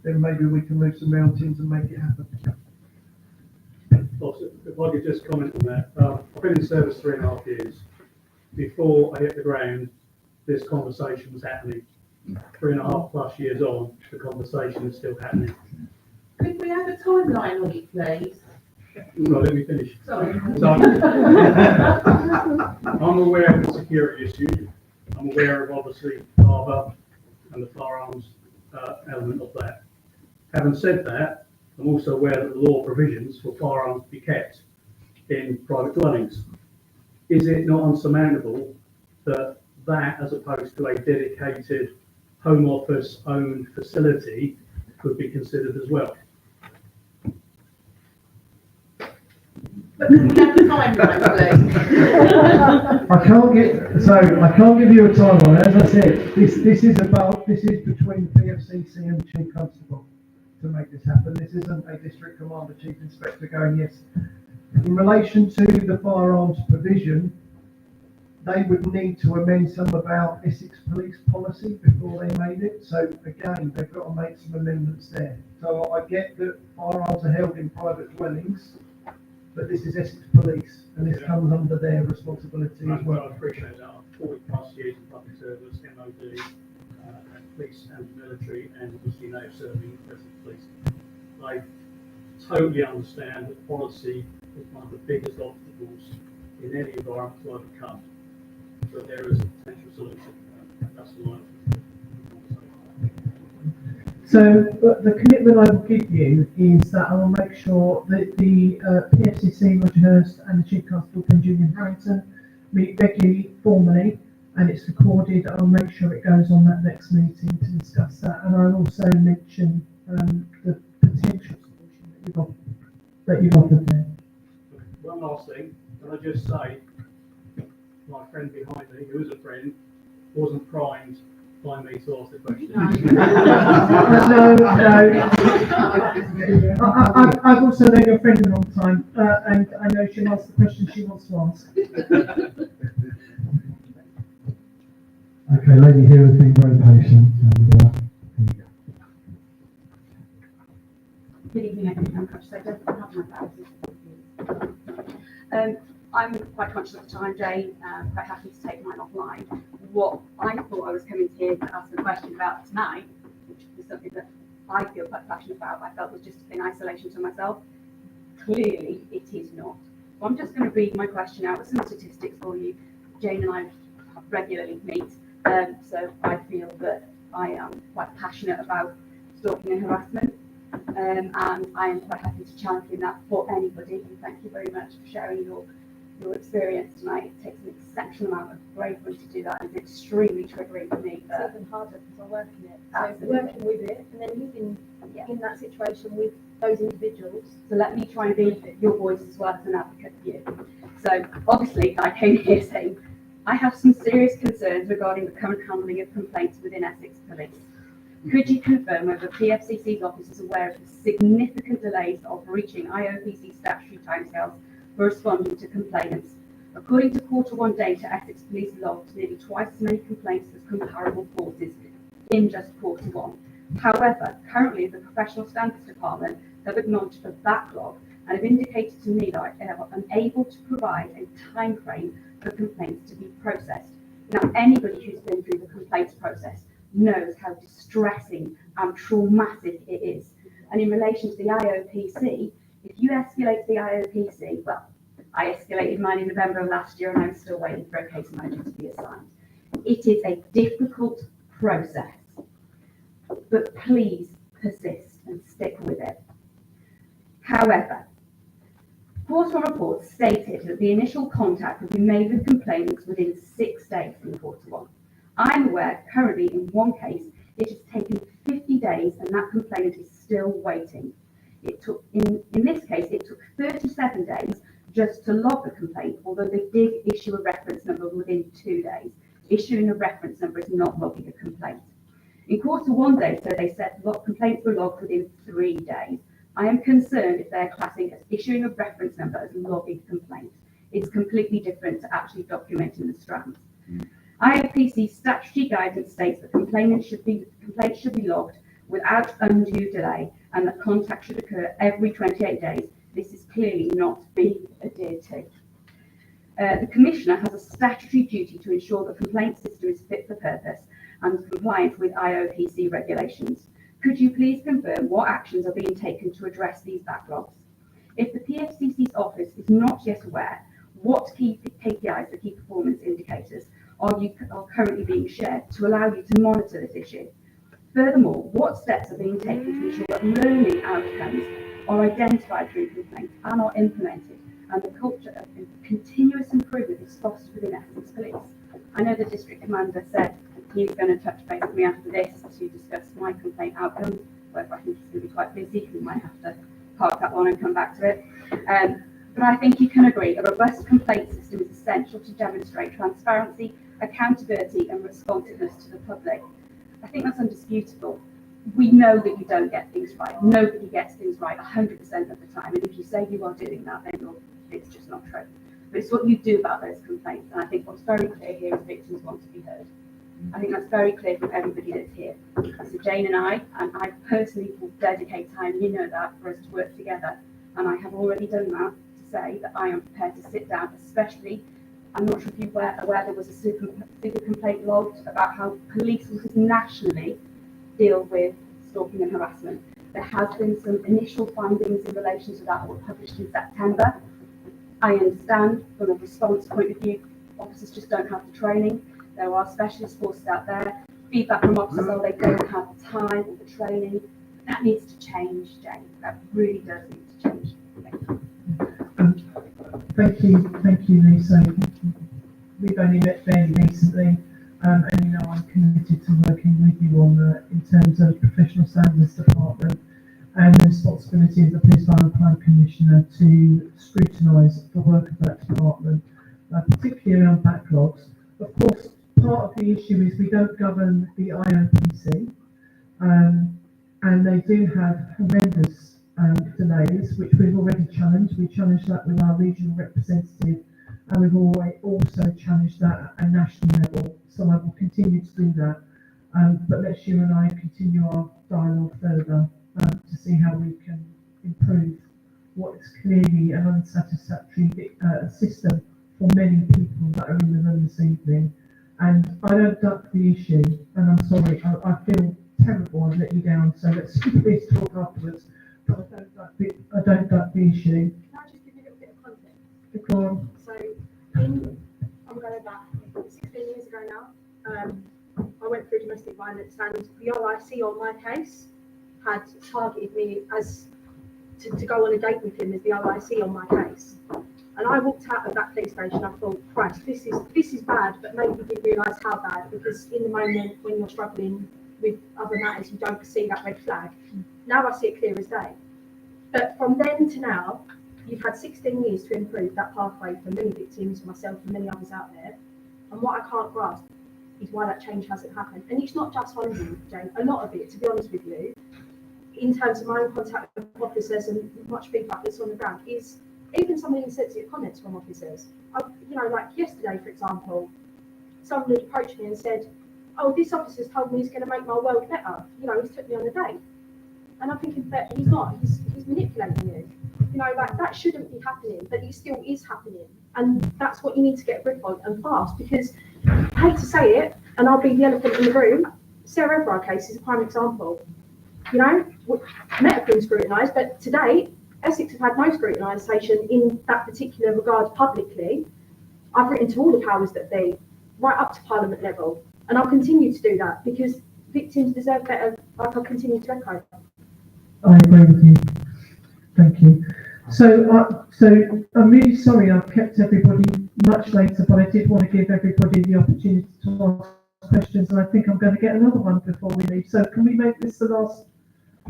then maybe we can move some mountains and make it happen. Also, if I could just comment on that, I've been in service 3.5 years. before I hit the ground, this conversation was happening. 3.5+ years on, the conversation is still happening. Could we have a timeline on it, please? Well, let me finish. Sorry. So, I'm aware of the security issue. I'm aware of obviously harbour and the firearms element of that. Having said that, I'm also aware that the law provisions for firearms to be kept in private dwellings. Is it not unsurmountable that as opposed to a dedicated Home Office owned facility could be considered as well? But can we have a timeline, please? I can't give you a timeline. As I said, this is between the PFCC and the Chief Constable to make this happen. This isn't a District Commander, Chief Inspector going, yes. In relation to the firearms provision, they would need to amend some about Essex Police policy before they made it. So again, they've got to make some amendments there. So I get that firearms are held in private dwellings, but this is Essex Police, and this comes under their responsibility as well. I appreciate that. 40+ years in public service, MOD, and police and military, and obviously now serving as police. I totally understand that policy is one of the biggest obstacles in any environment to overcome. But there is a potential solution. That's the line. So the commitment I will give you is that I will make sure that the PFCC, Rogerhurst and the Chief Constable, Penjunian and Harrington meet regularly, formally, and it's recorded. I'll make sure it goes on that next meeting to discuss that, and I'll also mention the potential solution that you've offered there. One last thing, can I just say, my friend behind me, who is a friend, wasn't primed by me to ask the question. No. I've also known your friend a long time, and I know she'll ask the question she wants to ask. Okay, lady here has been very patient. Good evening, everyone. I'm conscious I don't have my glasses. I'm quite conscious of the time, Jay. Quite happy to take mine offline. What I thought I was coming here to ask a question about tonight, which is something that I feel quite passionate about, I felt was just in isolation to myself. Clearly, it is not. So I'm just going to read my question out with some statistics for you. Jane and I regularly meet, so I feel that I am quite passionate about stalking and harassment. And I am quite happy to champion that for anybody. And thank you very much for sharing your experience tonight. It takes an exceptional amount of bravery to do that, and it's extremely triggering for me. It's even harder because I work in it. So Absolutely. working with it and then living in that situation with those individuals. So let me try and be your voice as well as an advocate for you. So obviously I came here saying I have some serious concerns regarding the current handling of complaints within Essex Police. Could you confirm whether PFCC's office is aware of the significant delays of reaching IOPC statutory timescales for responding to complainants? According to Q1 data, Essex Police logged nearly twice as many complaints as comparable forces in just Q1. However, currently the Professional Standards Department have acknowledged the backlog and have indicated to me that they are unable to provide a time frame for complaints to be processed. Now, anybody who's been through the complaints process knows how distressing and traumatic it is. And in relation to the IOPC, if you escalate to the IOPC, well, I escalated mine in November of last year and I'm still waiting for a case manager to be assigned. It is a difficult process, but please persist and stick with it. However, Q1 reports stated that the initial contact would be made with complainants within 6 days in Q1. I'm aware currently in one case it has taken 50 days and that complainant is still waiting. It took in this case it took 37 days just to log the complaint, although they did issue a reference number within 2 days. Issuing a reference number is not logging a complaint. In Q1 data, they said complaints were logged within 3 days. I am concerned if they're classing as issuing a reference number as logging a complaint. It's completely different to actually documenting the strands. IOPC statutory guidance states that complaints should be logged without undue delay and that contact should occur every 28 days. This is clearly not being adhered to. The Commissioner has a statutory duty to ensure the complaint system is fit for purpose and compliant with IOPC regulations. Could you please confirm what actions are being taken to address these backlogs? If the PFCC's office is not yet aware, what key KPIs, the key performance indicators, are currently being shared to allow you to monitor this issue? Furthermore, what steps are being taken to ensure that learning outcomes are identified through complaints and are implemented, and the culture of continuous improvement is fostered within Essex Police? I know the District Commander said he's going to touch base with me after this to discuss my complaint outcomes, but I think he's going to be quite busy. We might have to park that one and come back to it. But I think you can agree a robust complaint system is essential to demonstrate transparency, accountability and responsiveness to the public. I think that's undisputable. We know that you don't get things right. Nobody gets things right 100% of the time. And if you say you are doing that, then it's just not true. But it's what you do about those complaints. And I think what's very clear here is victims want to be heard. I think that's very clear from everybody that's here. So Jane and I personally will dedicate time, you know that, for us to work together. And I have already done that to say that I am prepared to sit down, especially, I'm not sure if you were aware there was a super complaint logged about how police officers nationally deal with stalking and harassment. There has been some initial findings in relation to that that were published in September. I understand from a response point of view, officers just don't have the training. There are specialist forces out there. Feedback from officers are they don't have the time or the training. That needs to change, Jane. That really does need to change. Thank you, Lisa. We've only met fairly recently, and you know I'm committed to working with you on in terms of professional standards department and the responsibility of the Police Fire and Crime Commissioner to scrutinise the work of that department, particularly around backlogs. Of course, part of the issue is we don't govern the IOPC, and they do have horrendous delays, which we've already challenged. We challenged that with our regional representative, and we've also challenged that at a national level. So I will continue to do that. But let's you and I continue our dialogue further to see how we can improve what is clearly an unsatisfactory system for many people that are in the room this evening. And I don't duck the issue, and I'm sorry, I feel terrible I've let you down, so let's please talk afterwards. But I don't duck the issue. Can I just give you a little bit of context? Go on. So, I'm going back 16 years ago now. I went through domestic violence, and the OIC on my case had targeted me as to go on a date with him as the OIC on my case. And I walked out of that police station. I thought, Christ, this is bad, but maybe you didn't realise how bad, because in the moment when you're struggling with other matters, you don't see that red flag. Now I see it clear as day. But from then to now, you've had 16 years to improve that pathway for many victims, myself and many others out there. And what I can't grasp is why that change hasn't happened. And it's not just on you, Jane. A lot of it, to be honest with you, in terms of my own contact with officers and much feedback that's on the ground, is even some insensitive comments from officers. Like yesterday, for example, someone had approached me and said, "Oh, this officer's told me he's going to make my world better. He's took me on a date." And I'm thinking, but he's not. He's manipulating you. That shouldn't be happening, but it still is happening. And that's what you need to get a grip on, and fast, because I hate to say it, and I'll be the elephant in the room, Sarah Everard case is a prime example. Met have been scrutinised, but to date, Essex have had no scrutinisation in that particular regard publicly. I've written to all the powers that be, right up to Parliament level, and I'll continue to do that because victims deserve better, like I'll continue to echo. I agree with you. Thank you. So I'm really sorry I've kept everybody much later, but I did want to give everybody the opportunity to ask questions, and I think I'm going to get another one before we leave. So can we make this the last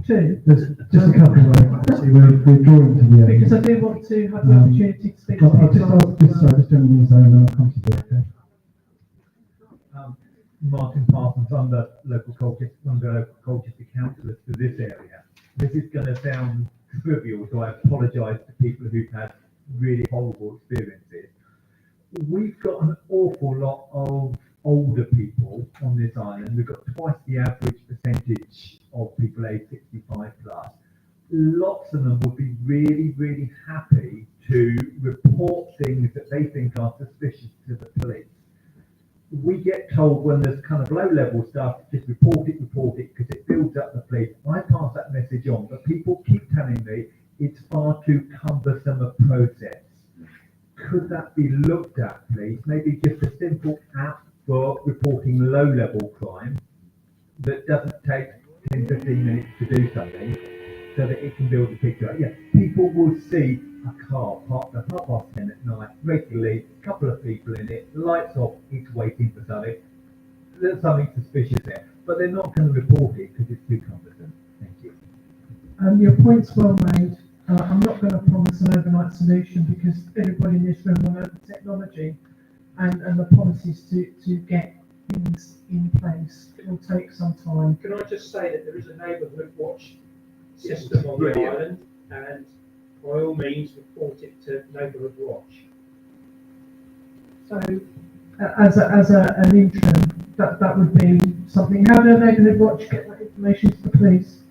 two? Just a couple of actually, we're drawing to the end. Because I do want to have the opportunity to speak. I'll just ask this gentleman's own, and I'll come to you. Okay. Martin Parsons, I'm the local Colchester councillor for this area. This is going to sound trivial, so I apologise to people who've had really horrible experiences. We've got an awful lot of older people on this island. We've got twice the average percentage of people aged 65 plus. Lots of them would be really, really happy to report things that they think are suspicious to the police. We get told when there's kind of low-level stuff, just report it, because it builds up the police. I pass that message on, but people keep telling me it's far too cumbersome a process. Could that be looked at, please? Maybe just a simple app for reporting low-level crime that doesn't take 10, 15 minutes to do something, so that it can build a picture. Yeah, people will see a car parked at 10:30 at night, regularly, a couple of people in it, lights off, it's waiting for something. There's something suspicious there, but they're not going to report it because it's too cumbersome. Thank you. Your point's well made. I'm not going to promise an overnight solution because everybody in this room will know the technology and the policies to get things in place. It will take some time. Can I just say that there is a neighbourhood watch system on the island, and by all means report it to Neighbourhood Watch. So, as an interim, that would be something. How do Neighbourhood Watch get that information to the police?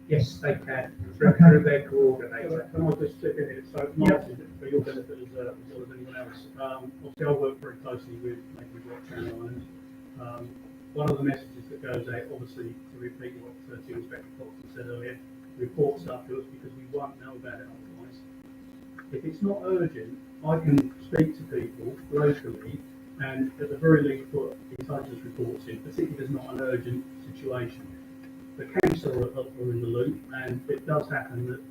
Yes, they can, through their coordinator. Can I just chip in here? So, Martin, for your benefit as well as anyone else, obviously I work very closely with Neighbourhood Watch on the island. One of the messages that goes out, obviously, to repeat what Chief Inspector Colchester said earlier, report stuff to us because we won't know about it otherwise. If it's not urgent, I can speak to people locally and at the very least put intelligence reports in, particularly if there's not an urgent situation. The council are in the loop, and it does happen that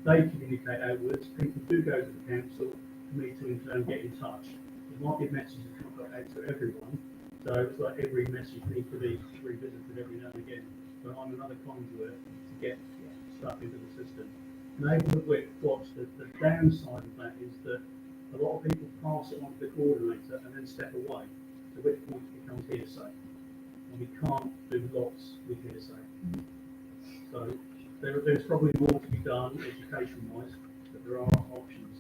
they communicate outwards. People do go to the council for me to in turn get in touch. There might be messages that not got out to everyone, so it's like every message needs to be revisited every now and again. But I'm another conduit to get stuff into the system. Neighbourhood Watch, the downside of that is that a lot of people pass it on to the coordinator and then step away, at which point it becomes hearsay. And we can't do lots with hearsay. So there's probably more to be done education-wise, but there are options.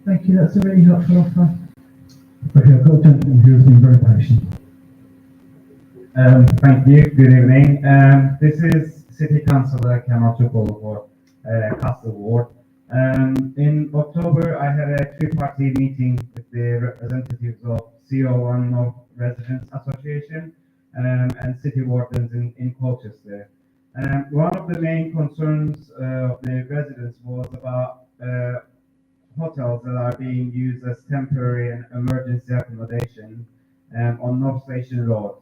Thank you, that's a really helpful offer. Okay, I've got a gentleman who has been very patient. Thank you. Good evening. This is City Councillor Kemal Çukoğlu for Castle Ward. In October, I had a three-party meeting with the representatives of CO1 North Residents Association and city wardens in Colchester. One of the main concerns of the residents was about hotels that are being used as temporary and emergency accommodation on North Station Road.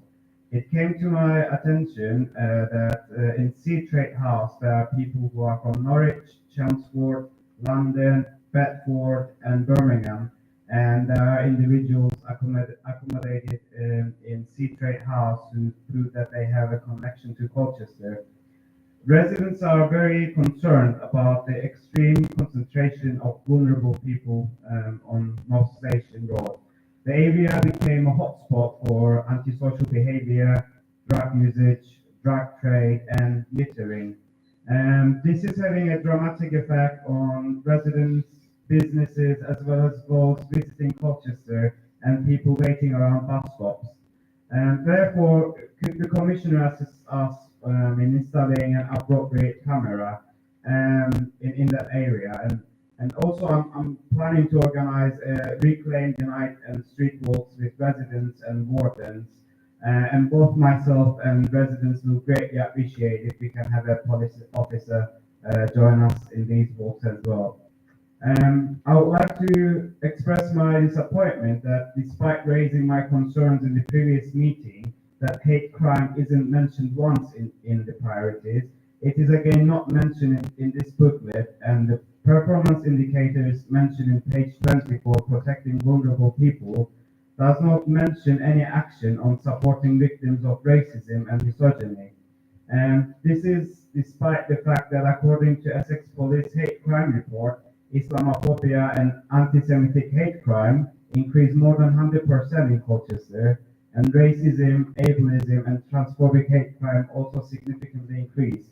It came to my attention that in Sea Trade House there are people who are from Norwich, Chelmsford, London, Bedford and Birmingham, and there are individuals accommodated in Sea Trade House who prove that they have a connection to Colchester. Residents are very concerned about the extreme concentration of vulnerable people on North Station Road. The area became a hotspot for antisocial behavior, drug usage, drug trade, and littering. This is having a dramatic effect on residents, businesses, as well as those visiting Colchester and people waiting around bus stops. Therefore, could the Commissioner assist us in installing an appropriate camera in that area? And also, I'm planning to organize a reclaim the night and street walks with residents and wardens. And both myself and residents will greatly appreciate if we can have a police officer join us in these walks as well. I would like to express my disappointment that despite raising my concerns in the previous meeting, that hate crime isn't mentioned once in the priorities. It is again not mentioned in this booklet, and the performance indicators mentioned in page 20 for protecting vulnerable people does not mention any action on supporting victims of racism and misogyny. This is despite the fact that according to Essex Police Hate Crime Report, Islamophobia and anti-Semitic hate crime increased more than 100% in Colchester, and racism, ableism and transphobic hate crime also significantly increased.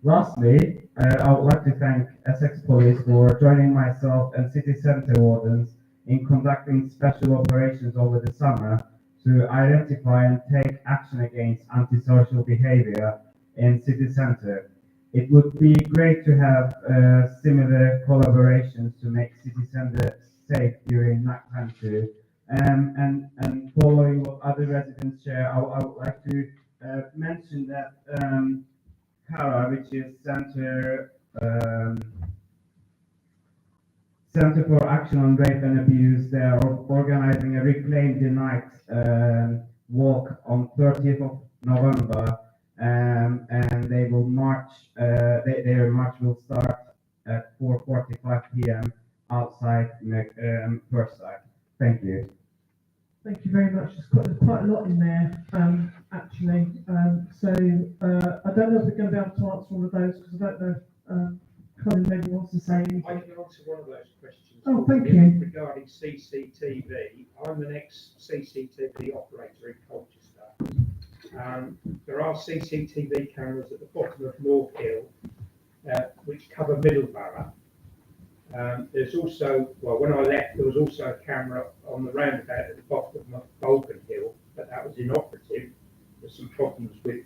Lastly, I would like to thank Essex Police for joining myself and City Centre wardens in conducting special operations over the summer to identify and take action against antisocial behaviour in City Centre. It would be great to have similar collaborations to make city centre safe during nighttime too. And following what other residents share, I would like to mention that CARA, which is Center for Action on Rape and Abuse, they are organizing a Reclaim the Night walk on 30th of November, and they will march. Their march will start at 4:45 p.m. outside Mersea. Thank you. Thank you very much. There's quite a lot in there, actually. I don't know if we're going to be able to answer all of those because I don't know. Colin maybe wants to say anything. I can answer one of those questions. Oh, thank you. Regarding CCTV, I'm an ex-CCTV operator in Colchester. There are CCTV cameras at the bottom of North Hill, which cover Middleborough. There's also, well, when I left, there was also a camera on the roundabout at the bottom of Bolton Hill, but that was inoperative. There's some problems with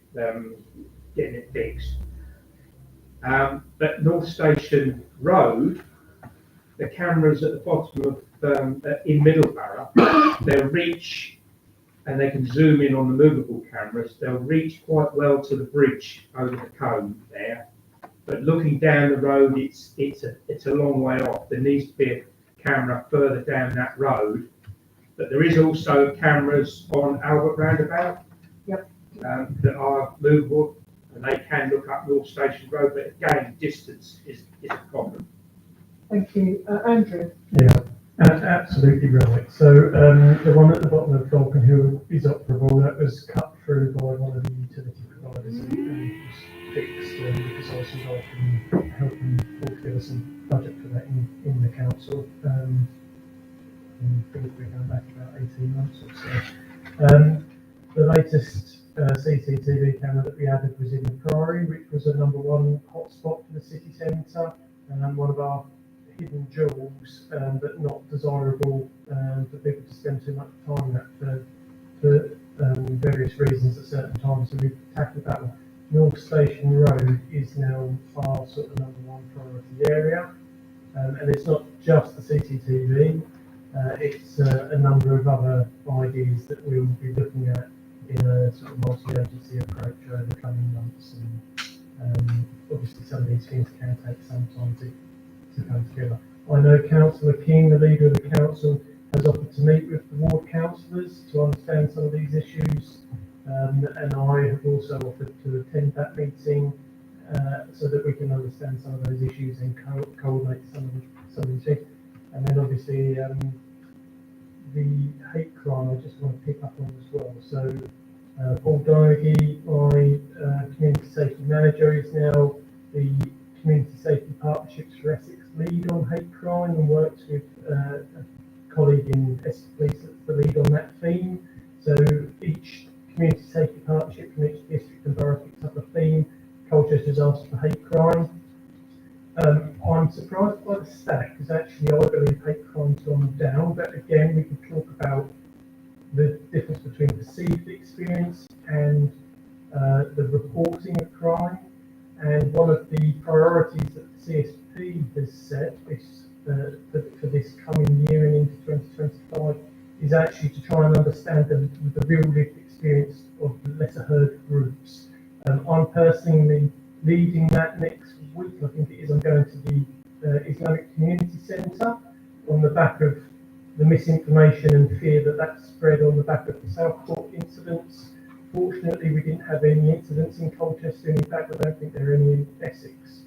getting it fixed. But North Station Road, the cameras at the bottom of in Middleborough, they'll reach, and they can zoom in on the movable cameras. They'll reach quite well to the bridge over the cone there. But looking down the road, it's a long way off. There needs to be a camera further down that road. But there is also cameras on Albert Roundabout that are movable, and they can look up North Station Road. But again, distance is a problem. Thank you. Andrew? Yeah, absolutely right. So the one at the bottom of Falcon Hill is operable. That was cut through by one of the utility providers and was fixed because I was involved in helping pull together some budget for that in the council. I think we're going back about 18 months or so. The latest CCTV camera that we added was in the Priory, which was a #1 hotspot for the city centre, and one of our hidden jewels, but not desirable for people to spend too much time at for various reasons at certain times. So we've tackled that one. North Station Road is now our sort of #1 priority area, and it's not just the CCTV. It's a number of other ideas that we'll be looking at in a sort of multi-agency approach over the coming months. And obviously, some of these things can take some time to come together. I know Councillor King, the leader of the council, has offered to meet with the ward councillors to understand some of these issues, and I have also offered to attend that meeting so that we can understand some of those issues and coordinate some of these things. And then obviously the hate crime I just want to pick up on as well. So Paul Donoghue, my community safety manager, is now the Community Safety Partnerships for Essex lead on hate crime and works with a colleague in Essex Police that's the lead on that theme. So each community safety partnership from each district and borough picks up a theme. Colchester's asked for hate crime. I'm surprised by the stat because actually I believe hate crime's gone down, but again we could talk about the difference between perceived experience and the reporting of crime. And one of the priorities that the CSP has set is, for this coming year and into 2025 is actually to try and understand the real lived experience of lesser heard groups. I'm personally leading that next week. I think it is. I'm going to the Islamic Community Centre on the back of the misinformation and fear that spread on the back of the Southport incidents. Fortunately, we didn't have any incidents in Colchester. In fact, I don't think there are any in Essex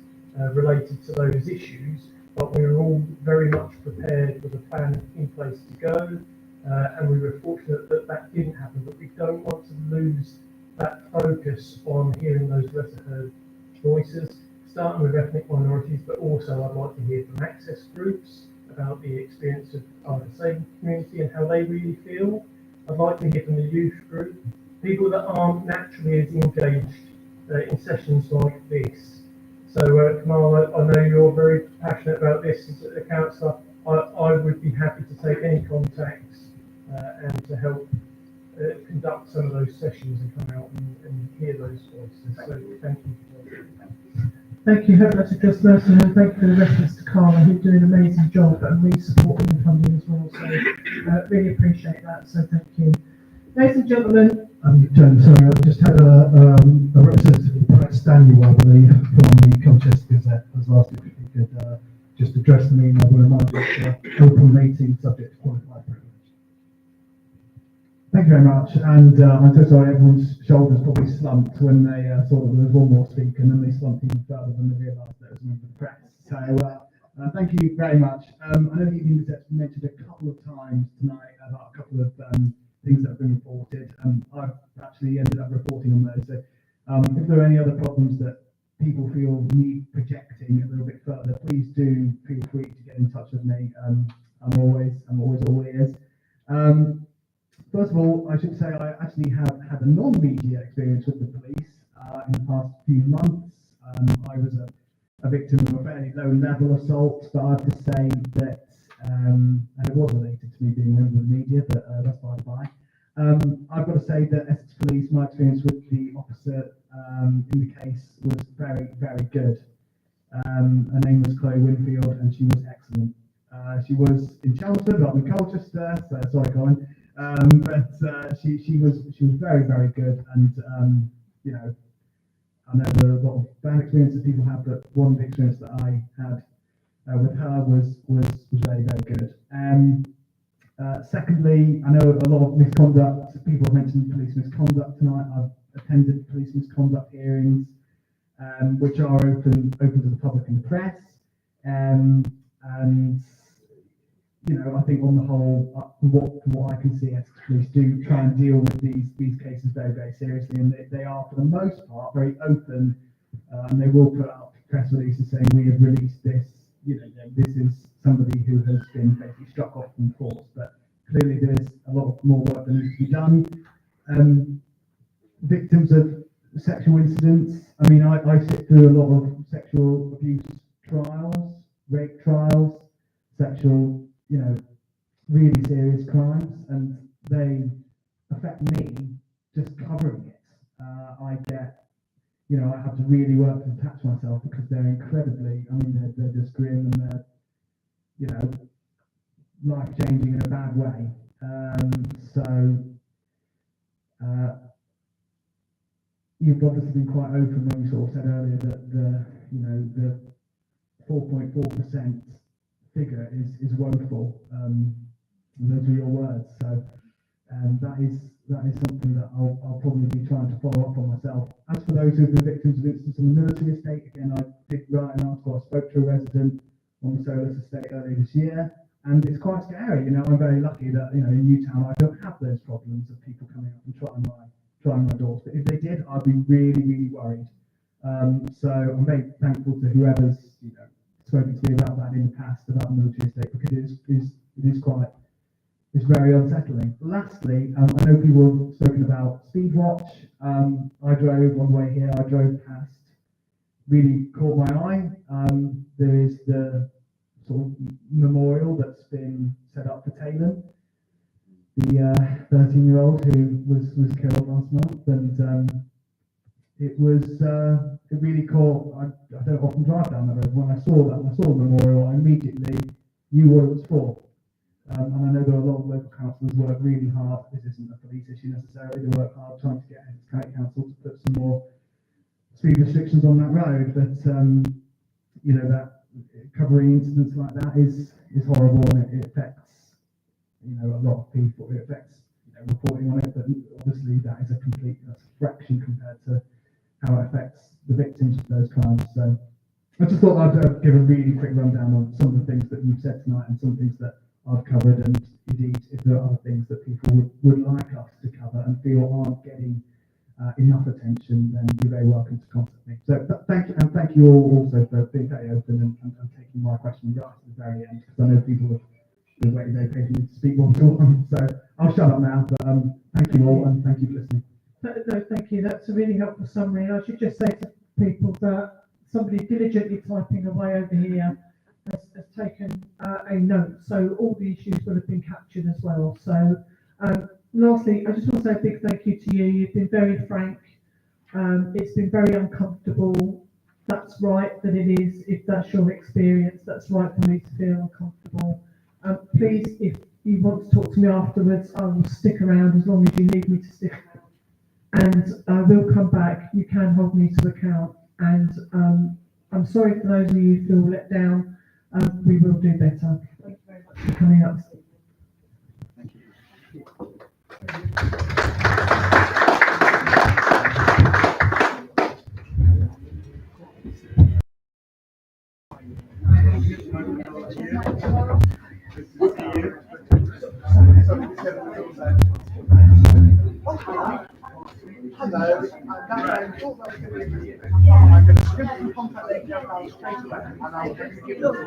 related to those issues. But we were all very much prepared with a plan in place to go, and we were fortunate that that didn't happen. But we don't want to lose that focus on hearing those lesser heard voices, starting with ethnic minorities, but also I'd like to hear from access groups about the experience of our disabled community and how they really feel. I'd like to hear from the youth group, people that aren't naturally as engaged in sessions like this. So, Kamal, I know you're very passionate about this as a councillor. I would be happy to take any contacts and to help conduct some of those sessions and come out and hear those voices. So, thank you. Thank you, Hope that's a just person, and thank you for the reference to Carla, who's doing an amazing job and really supporting the funding as well. So really appreciate that. So thank you. Ladies and gentlemen. Jen, sorry, I just had a representative of Brett Stanley, I believe, from the Colchester Gazette, has asked if he could just address the meeting. I will remind you it's an open meeting subject to qualified privilege. Thank you very much, and I'm so sorry everyone's shoulders probably slumped when they saw that there was one more speaker, and then they slumped even further when they realised that it was a member of the press. So thank you very much. I know the Evening Gazette's been mentioned a couple of times tonight about a couple of things that have been reported, and I've actually ended up reporting on those. So if there are any other problems that people feel need projecting a little bit further, please do feel free to get in touch with me. I'm always all ears. First of all, I should say I actually have had a non-media experience with the police in the past few months. I was a victim of a fairly low-level assault, but I have to say that, and it was related to me being a member of the media, but that's by the by. I've got to say that Essex Police, my experience with the officer in the case was very, very good. Her name was Chloe Winfield, and she was excellent. She was in Chelmsford, not in Colchester, so sorry, Colin. But she was very, very good, and you know, I know there are a lot of bad experiences people have, but one experience that I had with her was very, very good. Secondly, I know a lot of misconduct. People have mentioned police misconduct tonight. I've attended police misconduct hearings, which are open to the public and the press, and you know, I think on the whole, from what I can see, Essex Police do try and deal with these cases very, very seriously, and they are, for the most part, very open, and they will put out press releases saying we have released this. You know, this is somebody who has been basically struck off from force, but clearly there's a lot more work that needs to be done. Victims of sexual incidents. I mean, I sit through a lot of sexual abuse trials, rape trials, sexual, you know, really serious crimes, and they affect me just covering it. I get, you know, I have to really work to detach myself because they're incredibly, I mean, they're just grim, and they're, you know, life-changing in a bad way. You've obviously been quite open when you sort of said earlier that the 4.4% figure is woeful. And those are your words. So that is something that I'll probably be trying to follow up on myself. As for those who've been victims of incidents on the military estate, again, I did write an article. I spoke to a resident on the Solus estate earlier this year, and it's quite scary. You know, I'm very lucky that, you know, in Newtown I don't have those problems of people coming up and trying my doors. But if they did, I'd be really, really worried. So I'm very thankful to whoever's, you know, spoken to me about that in the past, about the military estate, because it's very unsettling. Lastly, I know people have spoken about speed watch. I drove on the way here, I drove past, really caught my eye. There is the sort of memorial that's been set up for Taylor, the 13-year-old who was killed last month, and it really caught. I don't often drive down that road. When I saw the memorial, I immediately knew what it was for. And I know there are a lot of local councillors who work really hard. This isn't a police issue necessarily. They work hard trying to get County Council to put some more speed restrictions on that road. But you know, that covering incidents like that is horrible, and it affects, you know, a lot of people. It affects, you know, reporting on it, but obviously that's a fraction compared to how it affects the victims of those crimes. So I just thought I'd give a really quick rundown on some of the things that you've said tonight and some things that I've covered, and indeed if there are other things that people would like us to cover and feel aren't getting enough attention, then you're very welcome to contact me. So thank you, and thank you all also for being very open and taking my question right to the very end, because I know people have been waiting very patiently to speak one to one. So I'll shut up now, but thank you all, and thank you for listening. No, thank you. That's a really helpful summary. And I should just say to people that somebody diligently typing away over here has taken a note, so all the issues will have been captured as well. So lastly, I just want to say a big thank you to you. You've been very frank. It's been very uncomfortable. that's right that it is. If that's your experience, that's right for me to feel uncomfortable. Please, if you want to talk to me afterwards, I will stick around as long as you need me to stick around. And I will come back. You can hold me to account. And I'm sorry for those of you who feel let down. We will do better. Thank you very much for coming up. Hello, I'm going to give some contact details straight away, and I'll give them